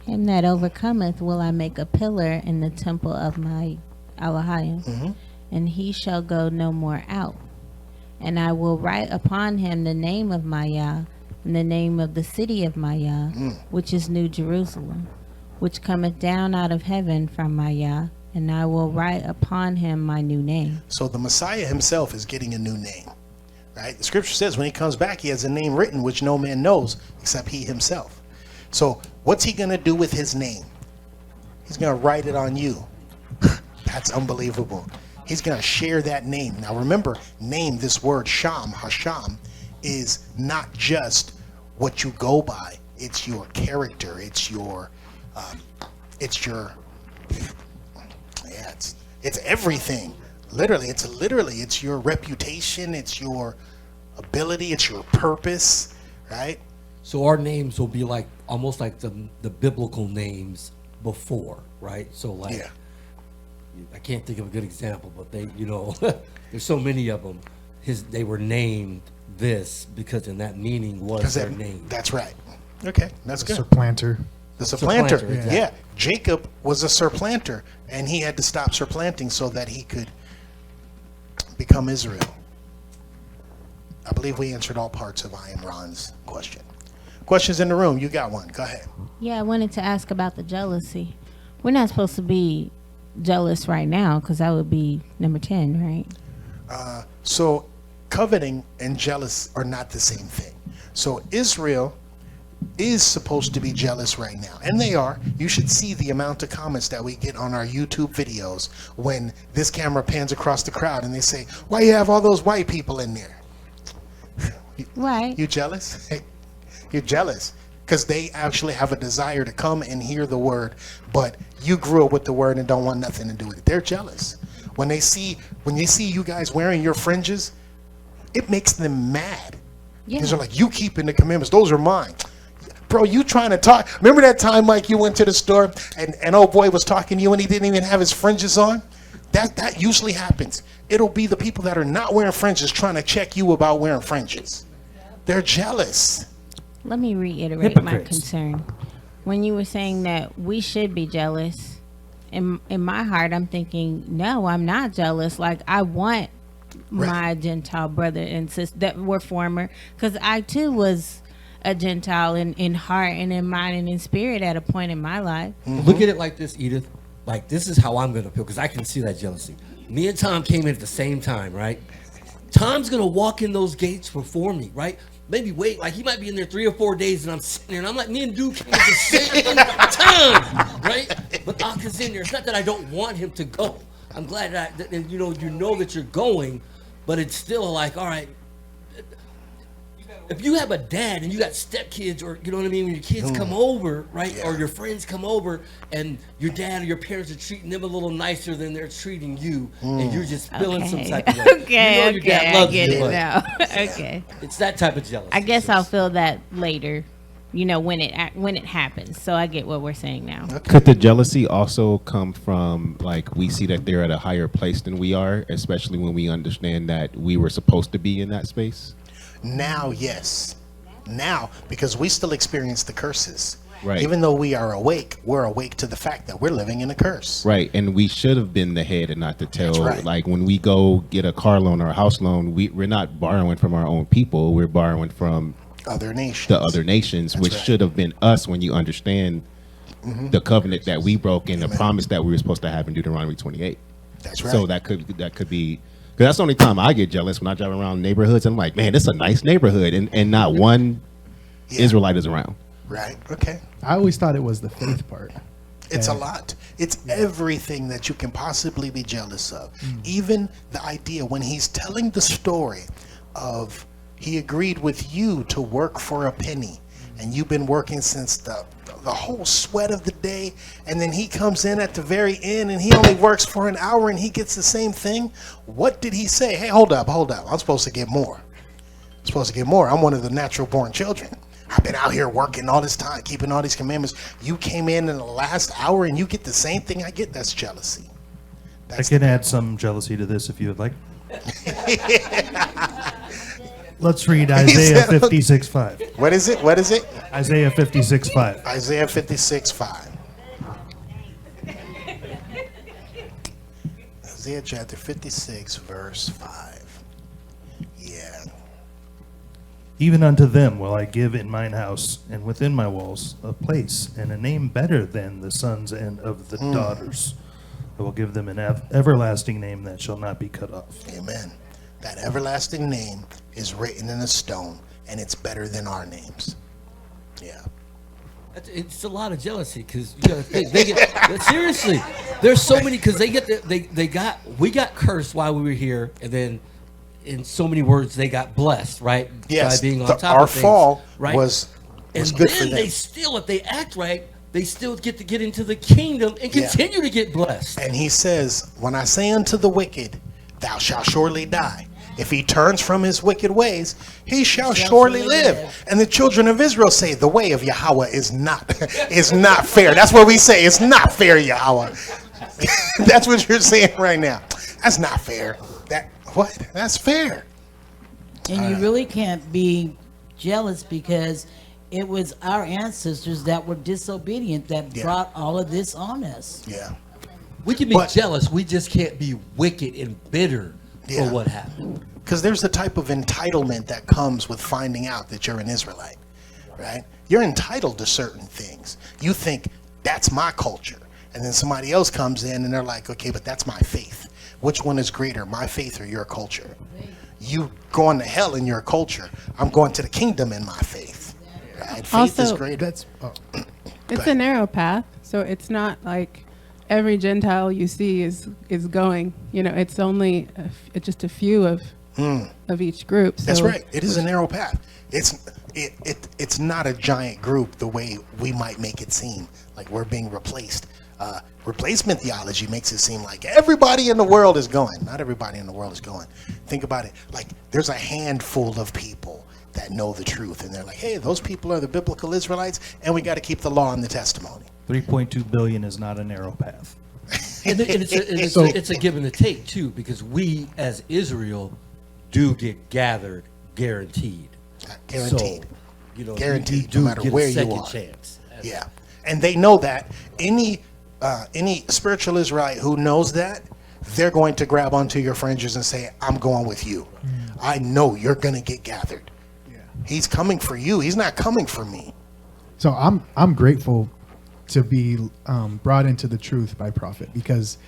Him that overcometh will I make a pillar in the temple of my yahawah, and he shall go no more out. And I will write upon him the name of my Yah, and the name of the city of my Yah, which is New Jerusalem, which cometh down out of heaven from my Yah, and I will write upon him my new name. So the Messiah himself is getting a new name, right? The scripture says when he comes back, he has a name written which no man knows except he himself. So what's he going to do with his name? He's going to write it on you. That's unbelievable. He's going to share that name. Now remember, name, this word Sham, Hasham, is not just what you go by. It's your character. It's everything. Literally, it's your reputation. It's your ability. It's your purpose, right? So our names will be like almost like the biblical names before, right? So like, Yeah. I can't think of a good example, but they, there's so many of them. They were named this because in that meaning was their name. That's right. Okay, that's good. Supplanter. The supplanter. Exactly. Yeah. Jacob was a supplanter, and he had to stop supplanting so that he could become Israel. I believe we answered all parts of I Am Ron's question. Questions in the room? You got one. Go ahead. Yeah, I wanted to ask about the jealousy. We're not supposed to be jealous right now, because that would be number 10, right? So coveting and jealous are not the same thing. So Israel is supposed to be jealous right now, and they are. You should see the amount of comments that we get on our YouTube videos when this camera pans across the crowd and they say, why you have all those white people in there? Right. You jealous? You're jealous. because they actually have a desire to come and hear the word, but you grew up with the word and don't want nothing to do with it. They're jealous. When they see you guys wearing your fringes, it makes them mad. Because they're like, you keeping the commandments, those are mine. Bro, you trying to talk. Remember that time, Mike, you went to the store and old boy was talking to you and he didn't even have his fringes on? That usually happens. It'll be the people that are not wearing fringes trying to check you about wearing fringes. They're jealous. Let me reiterate my Hypocrites. concern. When you were saying that we should be jealous, in my heart, I'm thinking, no, I'm not jealous. Like, I want my Gentile brother and sister that were former, because I too was a Gentile in heart and in mind and in spirit at a point in my life. Look at it like this, Edith. Like, this is how I'm going to feel, because I can see that jealousy. Me and Tom came in at the same time, right? Tom's going to walk in those gates before me, right? Maybe wait, like he might be in there 3 or 4 days, and I'm sitting there, and I'm like, me and Duke came at the same time, right? But Aka's in there. It's not that I don't want him to go. I'm glad that you know that you're going, but it's still like, all right, if you have a dad and you got stepkids, or you know what I mean, when your kids come over, right, or your friends come over, and your dad or your parents are treating them a little nicer than they're treating you, and you're just feeling some type of way. Okay, you know your dad loves I get you, it but now. Okay, it's that type of jealousy. I guess I'll feel that later, you know, when it happens. So I get what we're saying now. Could the jealousy also come from, like, we see that they're at a higher place than we are, especially when we understand that we were supposed to be in that space? Now, yes. Now, because we still experience the curses. Right. Even though we are awake, we're awake to the fact that we're living in a curse. Right, and we should have been the head and not the tail. That's right. Like, when we go get a car loan or a house loan, we're not borrowing from our own people. We're borrowing from Other nations. the other nations, That's which right. should have been us when you understand the covenant that we broke and the promise that we were supposed to have in Deuteronomy 28. That's right. So that could be, because that's the only time I get jealous, when I drive around neighborhoods. I'm like, man, this is a nice neighborhood, and not one Israelite is around. Right. Okay. I always thought it was the faith part. It's a lot. It's everything that you can possibly be jealous of. Even the idea when he's telling the story of he agreed with you to work for a penny, and you've been working since the whole sweat of the day, and then he comes in at the very end and he only works for an hour and he gets the same thing. What did he say? Hey, hold up. I'm supposed to get more. I'm one of the natural born children. I've been out here working all this time, keeping all these commandments. You came in the last hour and you get the same thing I get. That's jealousy. I can add some jealousy to this if you would like. Let's read Isaiah 56:5. What is it? Isaiah 56:5. Isaiah 56:5. Isaiah chapter 56, verse 5. Yeah. Even unto them will I give in mine house and within my walls a place and a name better than the sons and of the daughters. I will give them an everlasting name that shall not be cut off. Amen. That everlasting name is written in a stone, and it's better than our names. Yeah. It's a lot of jealousy, because you gotta think they get seriously. There's so many, because we got cursed while we were here, and then in so many words they got blessed, right? Yes. By being on top Our of things, fall right? was and good then for them. they still, if they act right, they still get to get into the kingdom and continue to get blessed. And he says, when I say unto the wicked, thou shalt surely die. If he turns from his wicked ways, he shall surely live. And the children of Israel say, the way of Yahawah is not fair. That's what we say. It's not fair, Yahawah. That's what you're saying right now. That's not fair. That's fair. And you really can't be jealous, because it was our ancestors that were disobedient that brought all of this on us. Yeah. We can be jealous. We just can't be wicked and bitter for what happened. Because there's a type of entitlement that comes with finding out that you're an Israelite, right? You're entitled to certain things. You think, that's my culture. And then somebody else comes in and they're like, okay, but that's my faith. Which one is greater, my faith or your culture? You going to hell in your culture. I'm going to the kingdom in my faith. Right? Faith is greater. It's a narrow path, so it's not like every Gentile you see is going. You know, it's only it's just a few of each group. So That's right. It is a narrow path. it's not a giant group the way we might make it seem, like we're being replaced. Replacement theology makes it seem like everybody in the world is going. Not everybody in the world is going. Think about it. Like, there's a handful of people that know the truth, and they're like, hey, those people are the biblical Israelites, and we got to keep the law and the testimony. 3.2 billion is not a narrow path. And it's a give and a take too, because we as Israel do get gathered, guaranteed. Guaranteed. So, you know, Guaranteed, you do no matter get where a you second are. chance. Yeah, and they know that. Any spiritual Israelite who knows that, they're going to grab onto your fringes and say, I'm going with you. I know you're going to get gathered. Yeah. He's coming for you. He's not coming for me. So I'm grateful to be brought into the truth by Prophet, because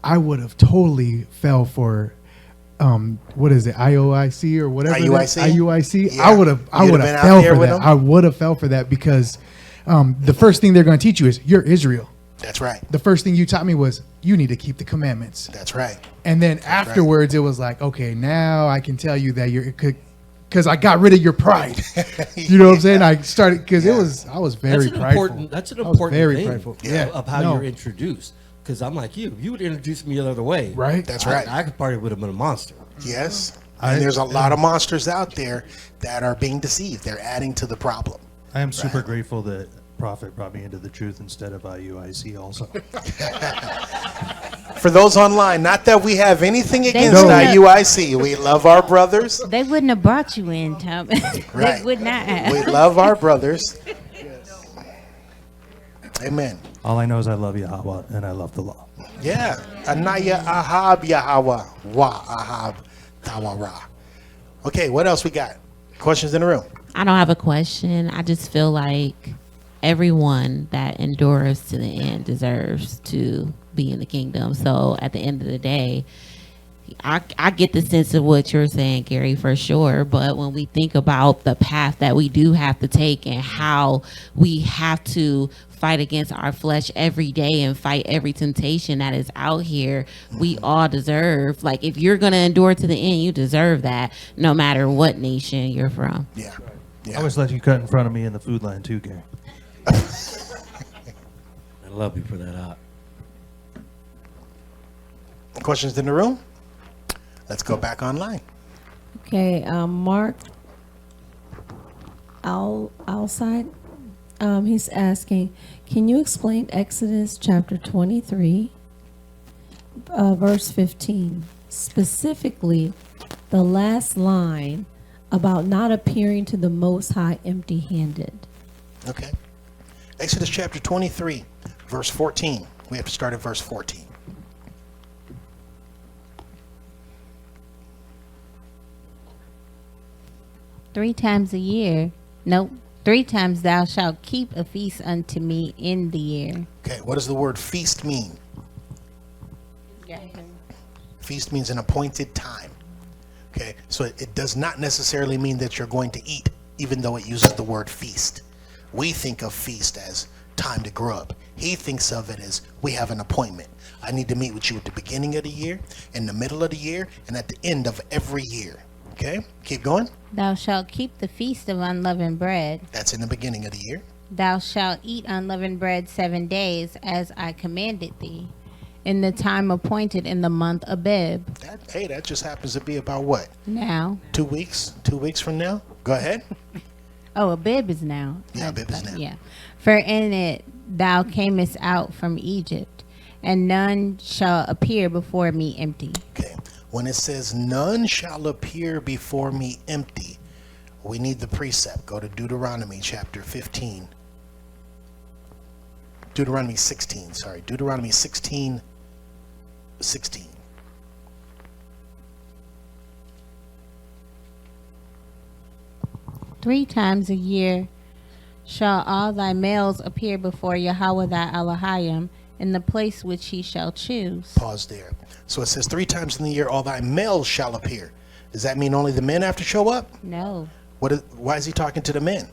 I would have totally fell for what is it, IOIC or whatever IUIC? IUIC. Yeah. I would have been out fell there for with that. them? I would have fell for that, because the first thing they're going to teach you is you're Israel. That's right. The first thing you taught me was you need to keep the commandments. That's right. And then afterwards, it was like, okay, now I can tell you that because I got rid of your pride. You know what I'm saying? I started because I was very prideful. That's an important very thing prideful. Yeah. of how you're introduced. Because I'm like you would introduce me the other way. Right. That's right. I probably would have been a monster. Yes. And there's a lot of monsters out there that are being deceived. They're adding to the problem. I am super grateful that Prophet brought me into the truth instead of IUIC also. For those online, not that we have anything against wouldn't have- IUIC. We love our brothers. They wouldn't have brought you in, Thomas. Right. They would not have. We love our brothers. Amen. All I know is I love Yahawah and I love the law. Yeah. Anaya ahab yahawah wa ahab tawara. Okay, what else we got? Questions in the room? I don't have a question. I just feel like everyone that endures to the end deserves to be in the kingdom. So at the end of the day, I get the sense of what you're saying, Gary, for sure. But when we think about the path that we do have to take and how we have to fight against our flesh every day and fight every temptation that is out here, we all deserve, like, if you're going to endure to the end, you deserve that no matter what nation you're from. Yeah. I always let you cut in front of me in the food line too, Gary. I love you for that out. Questions in the room? Let's go back online. Okay, Mark outside. He's asking, can you explain Exodus chapter 23, verse 15, specifically the last line about not appearing to the Most High empty-handed? Okay. Exodus chapter 23, verse 14. We have to start at verse 14. Three times thou shalt keep a feast unto me in the year. Okay, what does the word feast mean? Feast means an appointed time. Okay, so it does not necessarily mean that you're going to eat, even though it uses the word feast. We think of feast as time to grub. He thinks of it as we have an appointment. I need to meet with you at the beginning of the year, in the middle of the year, and at the end of every year. Okay, keep going. Thou shalt keep the feast of unleavened bread. That's in the beginning of the year. Thou shalt eat unleavened bread 7 days, as I commanded thee, in the time appointed in the month Abib. That just happens to be about what? Now. 2 weeks? 2 weeks from now? Go ahead. Oh, Abib is now. Yeah, Abib is now. Yeah. For in it thou camest out from Egypt, and none shall appear before me empty. Okay. When it says none shall appear before me empty, we need the precept. Go to Deuteronomy chapter 15. Deuteronomy 16, sorry. Deuteronomy 16. 3 times a year shall all thy males appear before Yahawah thy Elohim in the place which he shall choose. Pause there. So it says 3 times in the year all thy males shall appear. Does that mean only the men have to show up? No. Why is he talking to the men?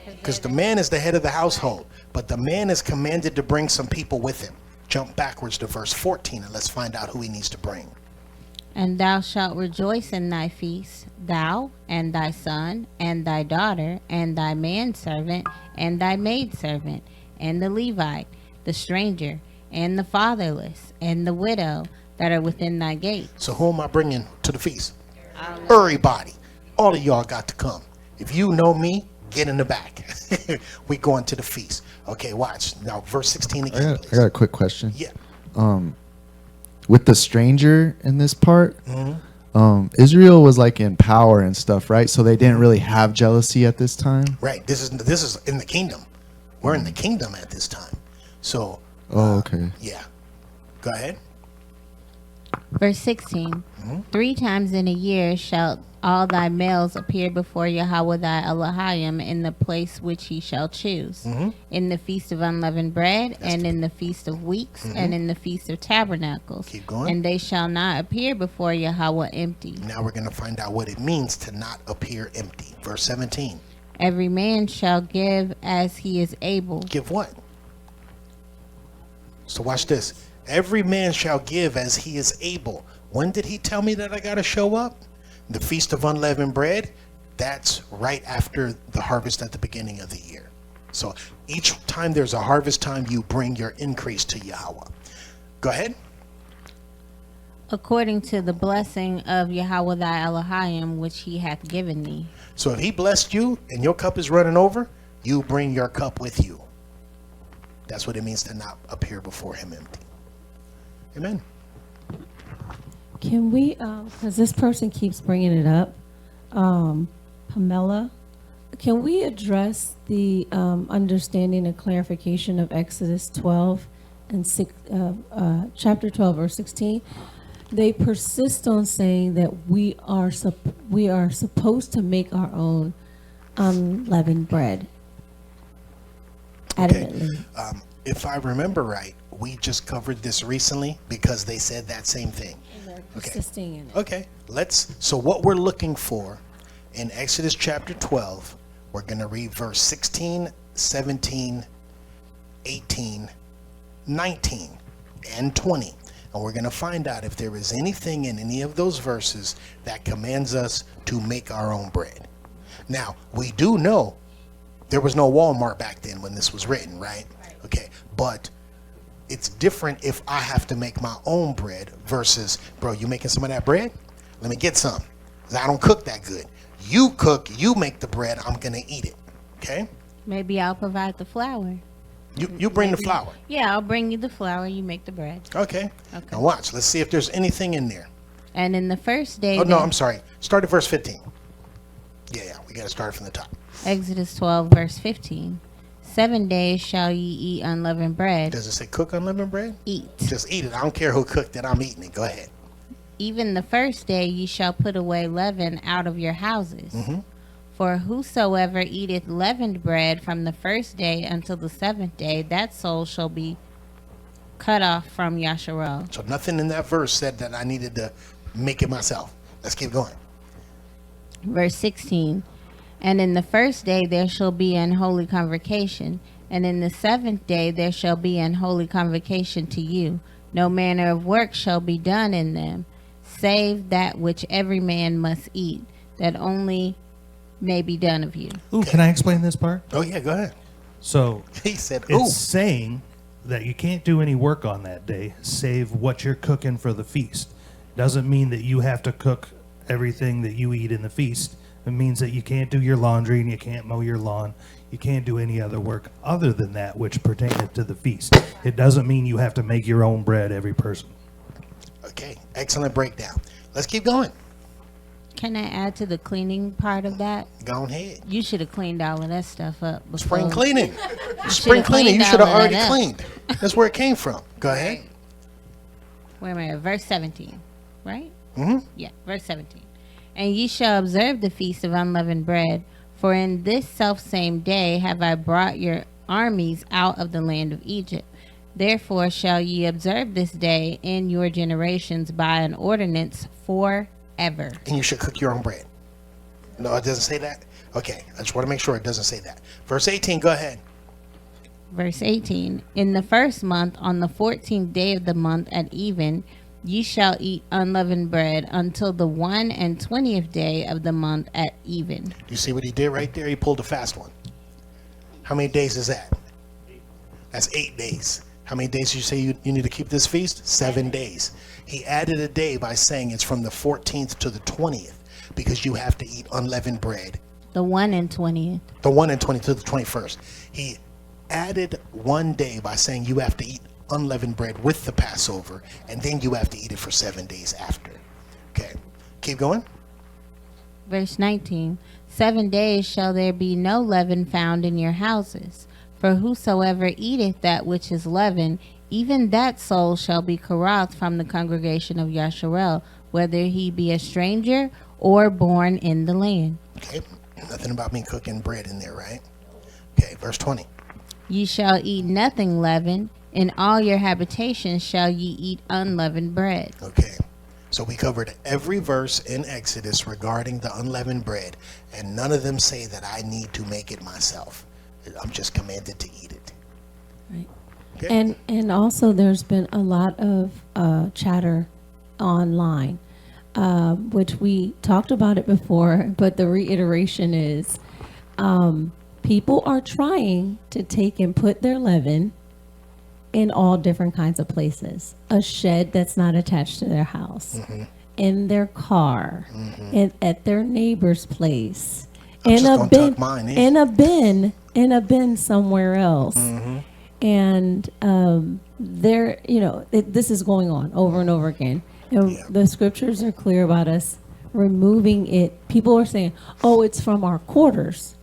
Because the man is the head of the household, but the man is commanded to bring some people with him. Jump backwards to verse 14 and let's find out who he needs to bring. And thou shalt rejoice in thy feast, thou, and thy son, and thy daughter, and thy manservant, and thy maidservant, and the Levite, the stranger, and the fatherless, and the widow that are within thy gate. So who am I bringing to the feast? Everybody. All of y'all got to come. If you know me, get in the back. We going to the feast. Okay, watch. Now, verse 16 again, I got a quick question. Yeah. With the stranger in this part, Israel was like in power and stuff, right? So they didn't really have jealousy at this time. Right. This is in the kingdom. We're in the kingdom at this time. So. Okay. Yeah. Go ahead. Verse 16. 3 times in a year shall all thy males appear before Yahawah thy Elohim in the place which he shall choose, in the feast of unleavened bread, and in the feast of weeks, and in the feast of tabernacles. Keep going. And they shall not appear before Yahawah empty. Now we're going to find out what it means to not appear empty. Verse 17. Every man shall give as he is able. Give what? So watch this. Every man shall give as he is able. When did he tell me that I got to show up? The Feast of Unleavened Bread, that's right after the harvest at the beginning of the year. So each time there's a harvest time, you bring your increase to Yahawah. Go ahead. According to the blessing of Yahawah thy Elohim, which he hath given thee. So if he blessed you and your cup is running over, you bring your cup with you. That's what it means to not appear before him empty. Amen. Can we, because this person keeps bringing it up, Pamela, can we address the understanding and clarification of Exodus 12 and chapter 12, verse 16? They persist on saying that we are supposed to make our own unleavened bread. Adamantly. Okay. If I remember right, we just covered this recently because they said that same thing. Persisting in it. Okay, so what we're looking for in Exodus chapter 12, we're going to read verse 16, 17, 18, 19, and 20. And we're going to find out if there is anything in any of those verses that commands us to make our own bread. Now, we do know there was no Walmart back then when this was written, right? Okay, but it's different if I have to make my own bread versus, bro, you making some of that bread? Let me get some. 'Cause I don't cook that good. You cook, you make the bread, I'm going to eat it. Okay? Maybe I'll provide the flour. You bring the flour. Yeah, I'll bring you the flour, you make the bread. Okay. Now watch. Let's see if there's anything in there. And in the first day... Oh, no, I'm sorry. Start at verse 15. Yeah, we got to start from the top. Exodus 12, verse 15. 7 days shall ye eat unleavened bread. Does it say cook unleavened bread? Eat. Just eat it. I don't care who cooked it. I'm eating it. Go ahead. Even the first day ye shall put away leaven out of your houses. For whosoever eateth leavened bread from the first day until the 7th day, that soul shall be cut off from Yasharal. So nothing in that verse said that I needed to make it myself. Let's keep going. Verse 16. And in the first day there shall be an holy convocation, and in the 7th day there shall be an holy convocation to you. No manner of work shall be done in them, save that which every man must eat, that only may be done of you. Ooh, can I explain this part? Oh, yeah, go ahead. So he said, ooh. It's saying that you can't do any work on that day, save what you're cooking for the feast. Doesn't mean that you have to cook everything that you eat in the feast. It means that you can't do your laundry and you can't mow your lawn. You can't do any other work other than that which pertaineth to the feast. It doesn't mean you have to make your own bread, every person. Okay, excellent breakdown. Let's keep going. Can I add to the cleaning part of that? Go ahead. You should have cleaned all of that stuff up before. Spring cleaning. Spring cleaning, you should have already cleaned. That's where it came from. Go ahead. Wait a minute, verse 17, right? Mm-hmm. Yeah, verse 17. And ye shall observe the feast of unleavened bread, for in this selfsame day have I brought your armies out of the land of Egypt. Therefore shall ye observe this day in your generations by an ordinance forever. And you should cook your own bread. No, it doesn't say that? Okay, I just want to make sure it doesn't say that. Verse 18, go ahead. Verse 18. In the first month, on the 14th day of the month at even, Ye shall eat unleavened bread until the 21st day of the month at even. You see what he did right there? He pulled a fast one. How many days is that? That's 8 days. How many days you say you need to keep this feast? 7 days. He added a day by saying it's from the 14th to the 20th because you have to eat unleavened bread. The 21st. The 1 and 20 to the 21st. He added 1 day by saying you have to eat unleavened bread with the Passover, and then you have to eat it for 7 days after. Okay, keep going. Verse 19. 7 days shall there be no leaven found in your houses. For whosoever eateth that which is leavened, even that soul shall be cut from the congregation of Yasharel, whether he be a stranger or born in the land. Okay, nothing about me cooking bread in there, right? Okay, verse 20. Ye shall eat nothing leavened, in all your habitations shall ye eat unleavened bread. Okay, so we covered every verse in Exodus regarding the unleavened bread, and none of them say that I need to make it myself. I'm just commanded to eat it. Right. Okay. And also there's been a lot of chatter online, which we talked about it before, but the reiteration is people are trying to take and put their leaven in all different kinds of places. A shed that's not attached to their house, in their car, at their neighbor's place, in a bin somewhere else. And there, this is going on over and over again. And the scriptures are clear about us removing it. People are saying, oh, it's from our quarters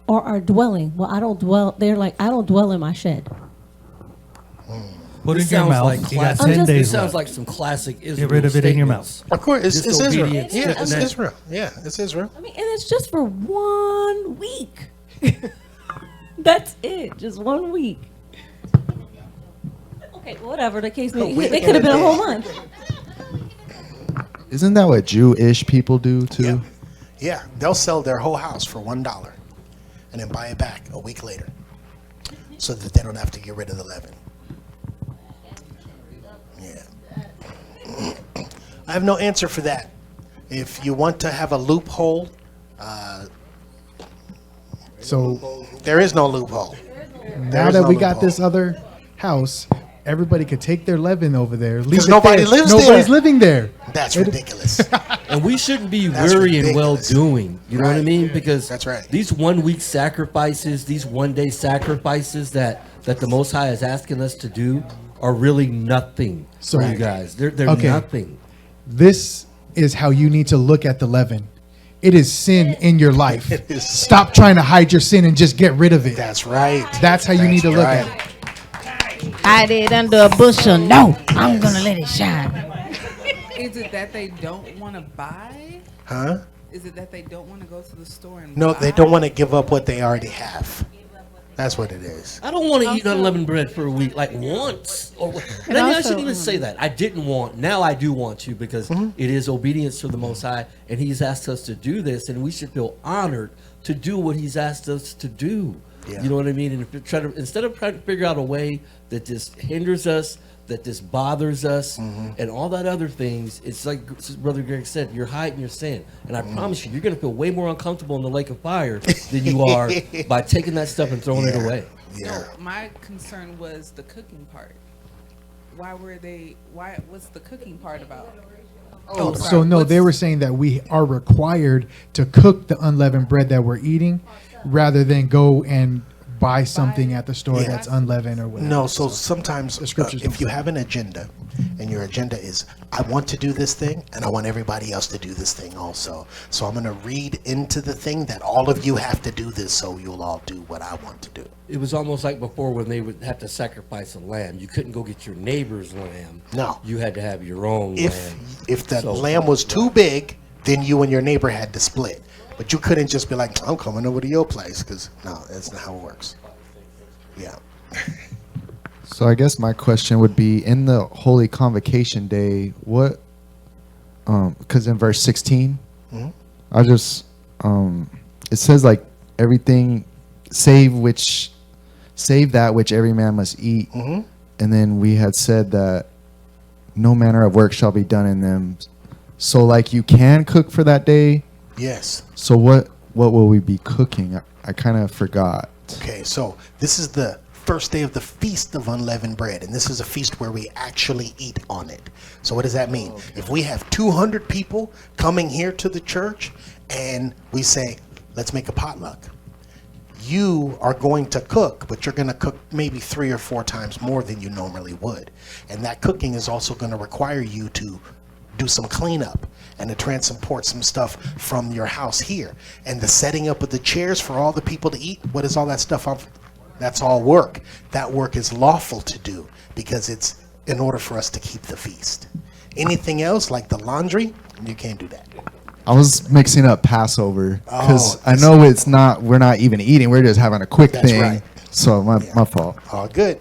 or our dwelling. Well, I don't dwell. They're like, I don't dwell in my shed. Put it in This your sounds mouth. like You got classic- 10 This days sounds left. like some classic Israel. Get rid of it in your statements. mouth. Of course, it's Israel. Disobedience. Yeah, it's And Israel. Yeah, it's Israel. I mean, and it's just for 1 week. That's it, just 1 week. Okay, whatever the case may be. It could have been a whole month. Isn't that what Jewish people do too? Yeah, they'll sell their whole house for $1 and then buy it back a week later so that they don't have to get rid of the leaven. Yeah. I have no answer for that. If you want to have a loophole, So there is no loophole. now that we got this other house, everybody could take their leaven over there. leave 'Cause it nobody there. lives Nobody's there. living there. That's ridiculous. And we shouldn't be That's weary and ridiculous. well-doing. You know what I Right. mean? Because That's right. these 1 week sacrifices, these 1 day sacrifices that the Most High is asking us to do are really nothing So- for you guys. They're Okay. nothing. This is how you need to look at the leaven. It is sin in your life. It is. Stop trying to hide your sin and just get rid of it. That's right. That's how you need to look right. at it. Hide it under a bushel. No, I'm going to let it shine. Is it that they don't want to buy? Huh? Is it that they don't want to go to the store and No, buy? they don't want to give up what they already have. That's what it is. I don't want to eat Also- unleavened bread for a week, like once. Or, And maybe I also, shouldn't even say that. I didn't want. Now I do want to because it is obedience to the Most High, and He's asked us to do this, and we should feel honored to do what He's asked us to do. Yeah. You know what I mean? And if you try to, instead of trying to figure out a way that just hinders us, that just bothers us, and all that other things, it's like Brother Greg said, you're hiding your sin. And I promise you, you're going to feel way more uncomfortable in the lake of fire than you are by taking that stuff and throwing it away. Yeah. No, my concern was the cooking part. What's the cooking part about? Oh, sorry. so no, What's- they were saying that we are required to cook the unleavened bread that we're eating rather than go and buy something at the store Yeah. that's unleavened or whatever. No, so sometimes The scriptures if don't you say have an agenda and your agenda is, I want to do this thing and I want everybody else to do this thing also. So I'm going to read into the thing that all of you have to do this so you'll all do what I want to do. It was almost like before when they would have to sacrifice a lamb. You couldn't go get your neighbor's lamb. No. You had to have your own If lamb. if the So- lamb was too big, then you and your neighbor had to split. But you couldn't just be like, I'm coming over to your place, because no, that's not how it works. Yeah. So I guess my question would be, in the Holy Convocation Day, what? Because in verse 16, I just it says like everything save that which every man must eat, and then we had said that no manner of work shall be done in them. So like you can cook for that day. Yes. So what will we be cooking? I kind of forgot. Okay, so this is the first day of the Feast of Unleavened Bread, and this is a feast where we actually eat on it. So what does that mean? If we have 200 people coming here to the church and we say, let's make a potluck, you are going to cook, but you're going to cook maybe 3 or 4 times more than you normally would. And that cooking is also going to require you to do some cleanup and to transport some stuff from your house here. And the setting up of the chairs for all the people to eat, what is all that stuff of? That's all work. That work is lawful to do because it's in order for us to keep the feast. Anything else like the laundry, you can't do that. I was mixing up Passover because I know we're not even eating. We're just having a quick thing. Right. So my fault. All good.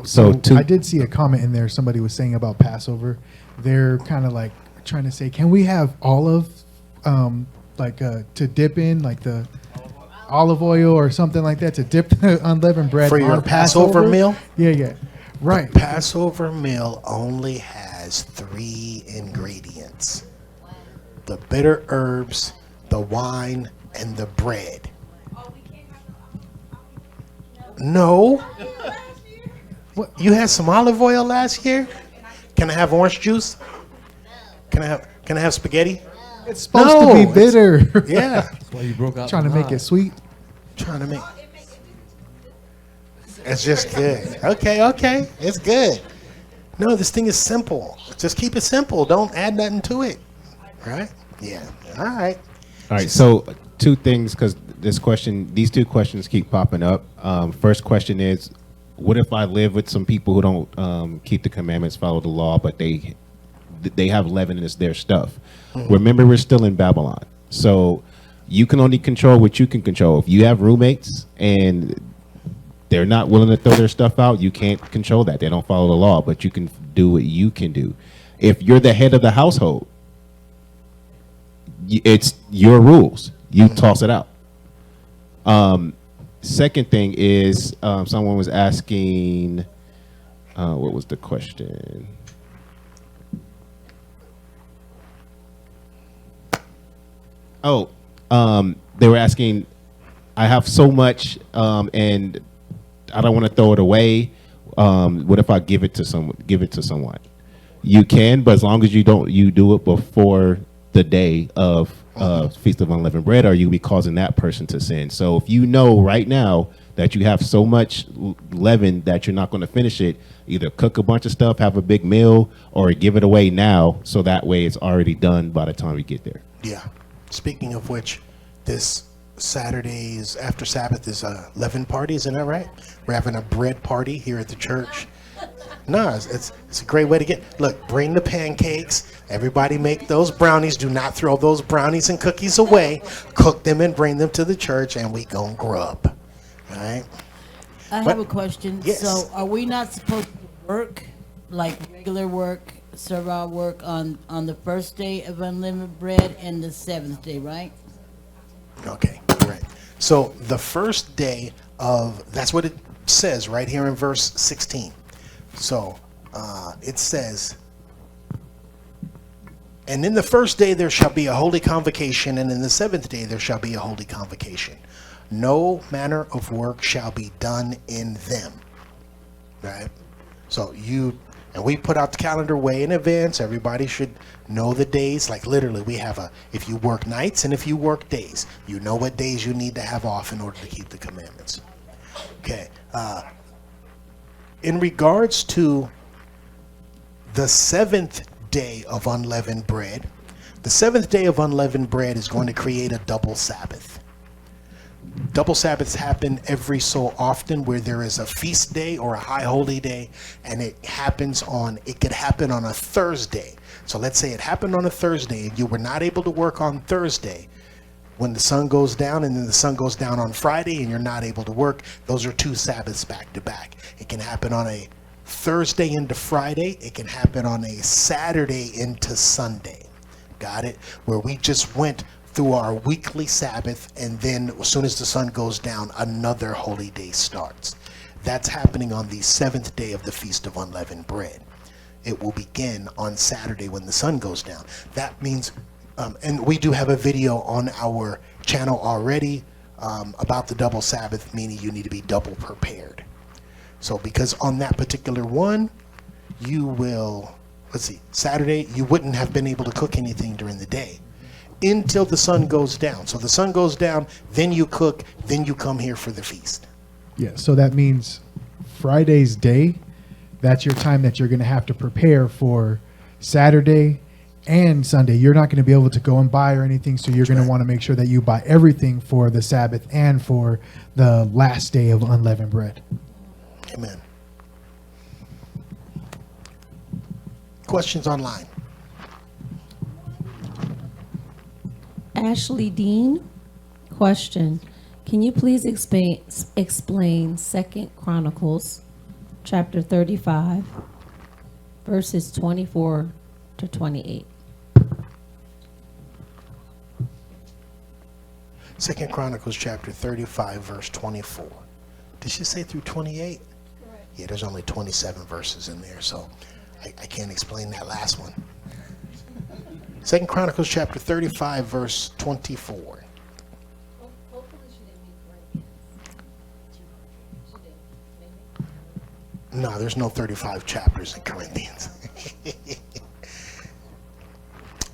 So I did see a comment in there. Somebody was saying about Passover. They're kind of like trying to say, can we have olive, to dip in, like the olive oil or something like that to dip the unleavened bread For your on Passover meal? Yeah. Right. The Passover meal only has 3 ingredients: the bitter herbs, the wine, and the bread. No. What? You had some olive oil last year? Can I have orange juice? Can I have spaghetti? It's supposed to be bitter. Yeah. That's why you broke out. Trying to make it sweet. Trying to make. It's just good. Okay. It's good. No, this thing is simple. Just keep it simple. Don't add nothing to it. Right? Yeah. All right. All right. So 2 things, because these 2 questions keep popping up. First question is, what if I live with some people who don't keep the commandments, follow the law, but they have leaven as their stuff? Mm-hmm. Remember, we're still in Babylon. So you can only control what you can control. If you have roommates and they're not willing to throw their stuff out, you can't control that. They don't follow the law, but you can do what you can do. If you're the head of the household, it's your rules. You toss it out. Second thing is, someone was asking, what was the question? They were asking, I have so much, and I don't want to throw it away. What if I give it to someone? You can, but as long as you do it before the day of Feast of Unleavened Bread, or you be causing that person to sin. So if you know right now that you have so much leaven that you're not going to finish it, either cook a bunch of stuff, have a big meal, or give it away now, so that way it's already done by the time we get there. Yeah. Speaking of which, this Saturdays after Sabbath is a leaven party, isn't that right? We're having a bread party here at the church. No, it's a great way to bring the pancakes. Everybody make those brownies. Do not throw those brownies and cookies away. Cook them and bring them to the church, and we gon' grub. All right? I have a question. Yes. So are we not supposed to work, like regular work, servile work on the first day of unlimited bread and the 7th day, right? Okay, right. So the first day that's what it says right here in verse 16. So it says, and in the first day there shall be a holy convocation, and in the 7th day there shall be a holy convocation. No manner of work shall be done in them. Right? So we put out the calendar way in advance. Everybody should know the days. Like literally, we have if you work nights and if you work days, you know what days you need to have off in order to keep the commandments. Okay. In regards to the 7th day of unleavened bread, the 7th day of unleavened bread is going to create a double Sabbath. Double Sabbaths happen every so often where there is a feast day or a high holy day, and it could happen on a Thursday. So let's say it happened on a Thursday and you were not able to work on Thursday when the sun goes down, and then the sun goes down on Friday and you're not able to work. Those are 2 Sabbaths back to back. It can happen on a Thursday into Friday. It can happen on a Saturday into Sunday. Got it? Where we just went through our weekly Sabbath, and then as soon as the sun goes down, another holy day starts. That's happening on the 7th day of the Feast of Unleavened Bread. it will begin on Saturday when the sun goes down. That means, and we do have a video on our channel already about the double Sabbath, meaning you need to be double prepared. So because on that particular one, you will, let's see, Saturday, you wouldn't have been able to cook anything during the day until the sun goes down. So the sun goes down, then you cook, then you come here for the feast. Yeah, so that means Friday's day, that's your time that you're going to have to prepare for Saturday and Sunday. You're not going to be able to go and buy or anything, so you're going to want to make sure that you buy everything for the Sabbath and for the last day of unleavened bread. Amen. Questions online? Ashley Dean, question. Can you please explain 2 Chronicles chapter 35, verses 24 to 28? 2 Chronicles chapter 35, verse 24. Did she say through 28? Correct. Yeah, there's only 27 verses in there, so I can't explain that last one. 2 Chronicles chapter 35, verse 24. No, there's no 35 chapters in Corinthians.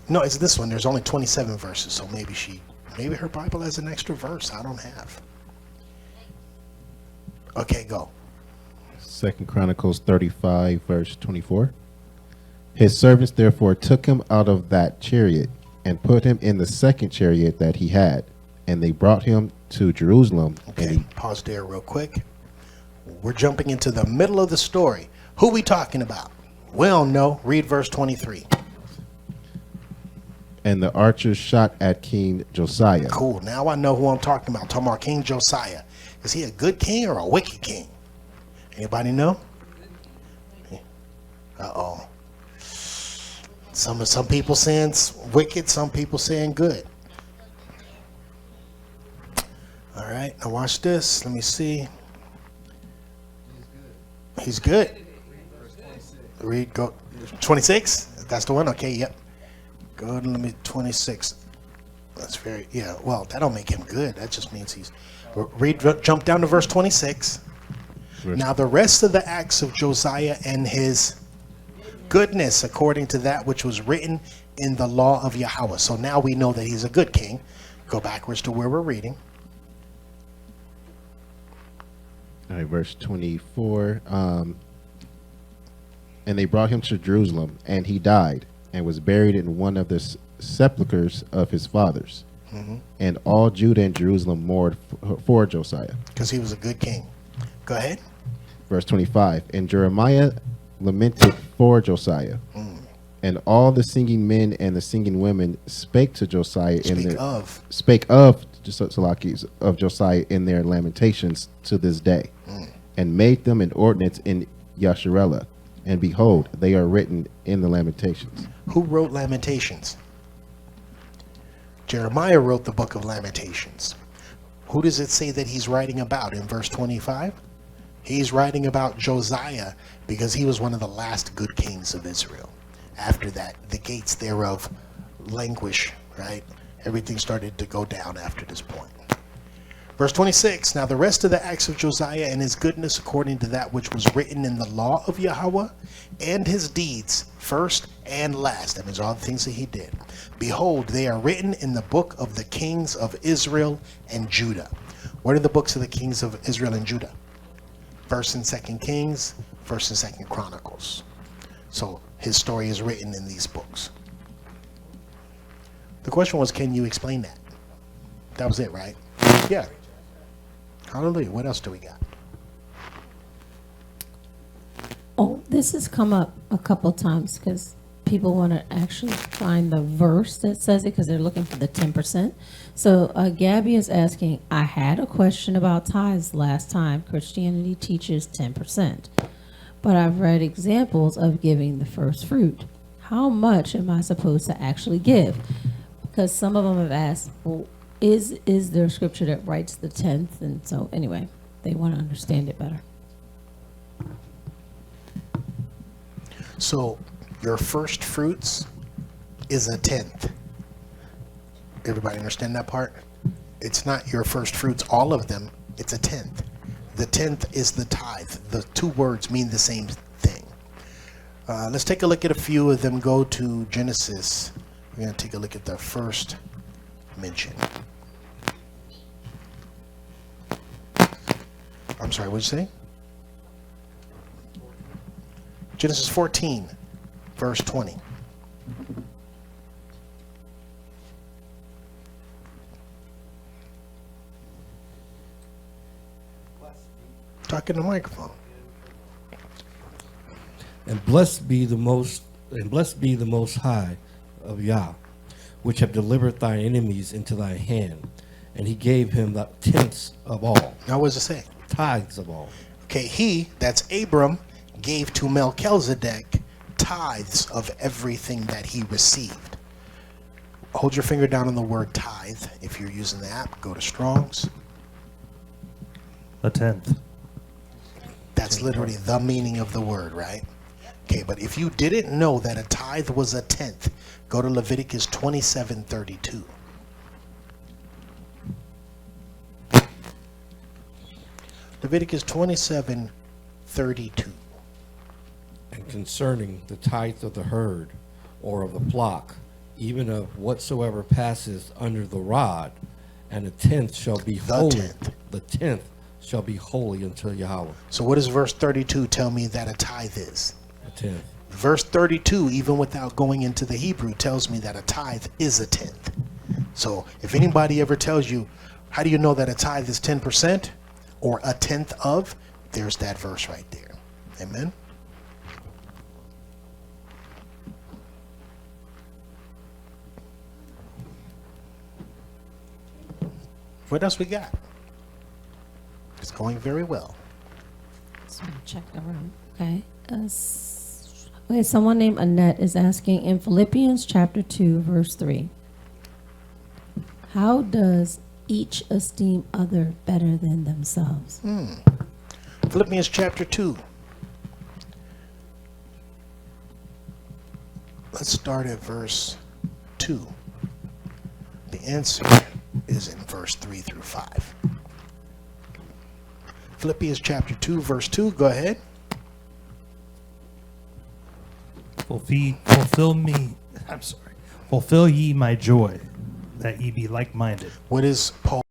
No, it's this one. There's only 27 verses, so maybe her Bible has an extra verse I don't have. Okay, go. 2 Chronicles 35, verse 24. His servants therefore took him out of that chariot and put him in the second chariot that he had, and they brought him to Jerusalem. Okay, pause there real quick. We're jumping into the middle of the story. Who we talking about? We don't know. Read verse 23. And the archers shot at King Josiah. Cool. Now I know who I'm talking about. I'm talking about King Josiah. Is he a good king or a wicked king? Anybody know? Uh-oh. Some people saying wicked, some people saying good. All right, now watch this. Let me see. He's good. Read, go 26. That's the one. Okay, yep. Go to 26. That's very, yeah. Well, that don't make him good. That just means he's. Jump down to verse 26. Now the rest of the acts of Josiah and his goodness, according to that which was written in the law of Yahawah. So now we know that he's a good king. Go backwards to where we're reading. All right, verse 24. And they brought him to Jerusalem, and he died, and was buried in one of the sepulchres of his fathers. Mm-hmm. And all Judah and Jerusalem mourned for Josiah, because he was a good king. Go ahead. Verse 25. And Jeremiah lamented for Josiah. And all the singing men and the singing women spake to Josiah spake of Josiah in their lamentations to this day, and made them an ordinance in Yasharella. And behold, they are written in the Lamentations. Who wrote Lamentations? Jeremiah wrote the book of Lamentations. Who does it say that he's writing about in verse 25? He's writing about Josiah because he was one of the last good kings of Israel. After that, the gates thereof languish, right? Everything started to go down after this point. Verse 26, now the rest of the acts of Josiah and his goodness according to that which was written in the law of Yahawah, and his deeds, first and last, that means all the things that he did. Behold, they are written in the book of the kings of Israel and Judah. What are the books of the kings of Israel and Judah? 1st and 2nd Kings, 1st and 2nd Chronicles. So his story is written in these books. The question was, can you explain that? That was it, right? Yeah. Hallelujah. What else do we got? Oh, this has come up a couple times because people want to actually find the verse that says it because they're looking for the 10%. So Gabby is asking, I had a question about tithes last time. Christianity teaches 10%, but I've read examples of giving the first fruit. How much am I supposed to actually give? Because some of them have asked, well, is there a scripture that writes the 10th? And so anyway, they want to understand it better. So your first fruits is a tenth. Everybody understand that part? It's not your first fruits, all of them. It's a tenth. The tenth is the tithe. The two words mean the same thing. Let's take a look at a few of them. Go to Genesis. We're going to take a look at the first mention. I'm sorry, what did you say? Genesis 14, verse 20. Talk in the microphone. And blessed be the most high of Yah, which have delivered thy enemies into thy hand. And he gave him the tenths of all. Now what does it say? Tithes of all. Okay, he, that's Abram, gave to Melchizedek tithes of everything that he received. Hold your finger down on the word tithe. If you're using the app, go to Strong's. A tenth. That's literally the meaning of the word, right? Okay, but if you didn't know that a tithe was a tenth, go to Leviticus 27:32. Leviticus 27:32. And concerning the tithe of the herd, or of the flock, even of whatsoever passes under the rod, and a tenth shall be holy. The tenth shall be holy unto Yahweh. So what does verse 32 tell me that a tithe is? A tenth. Verse 32, even without going into the Hebrew, tells me that a tithe is a tenth. So if anybody ever tells you, how do you know that a tithe is 10% or a tenth of? There's that verse right there. Amen. What else we got? It's going very well. Just want to check the room. Okay. Okay, someone named Annette is asking in Philippians chapter 2, verse 3. How does each esteem other better than themselves? Philippians chapter 2. Let's start at verse 2. The answer is in verse 3 through 5. Philippians chapter 2, verse 2. Go ahead. Fulfill ye my joy, that ye be like-minded. What is Paul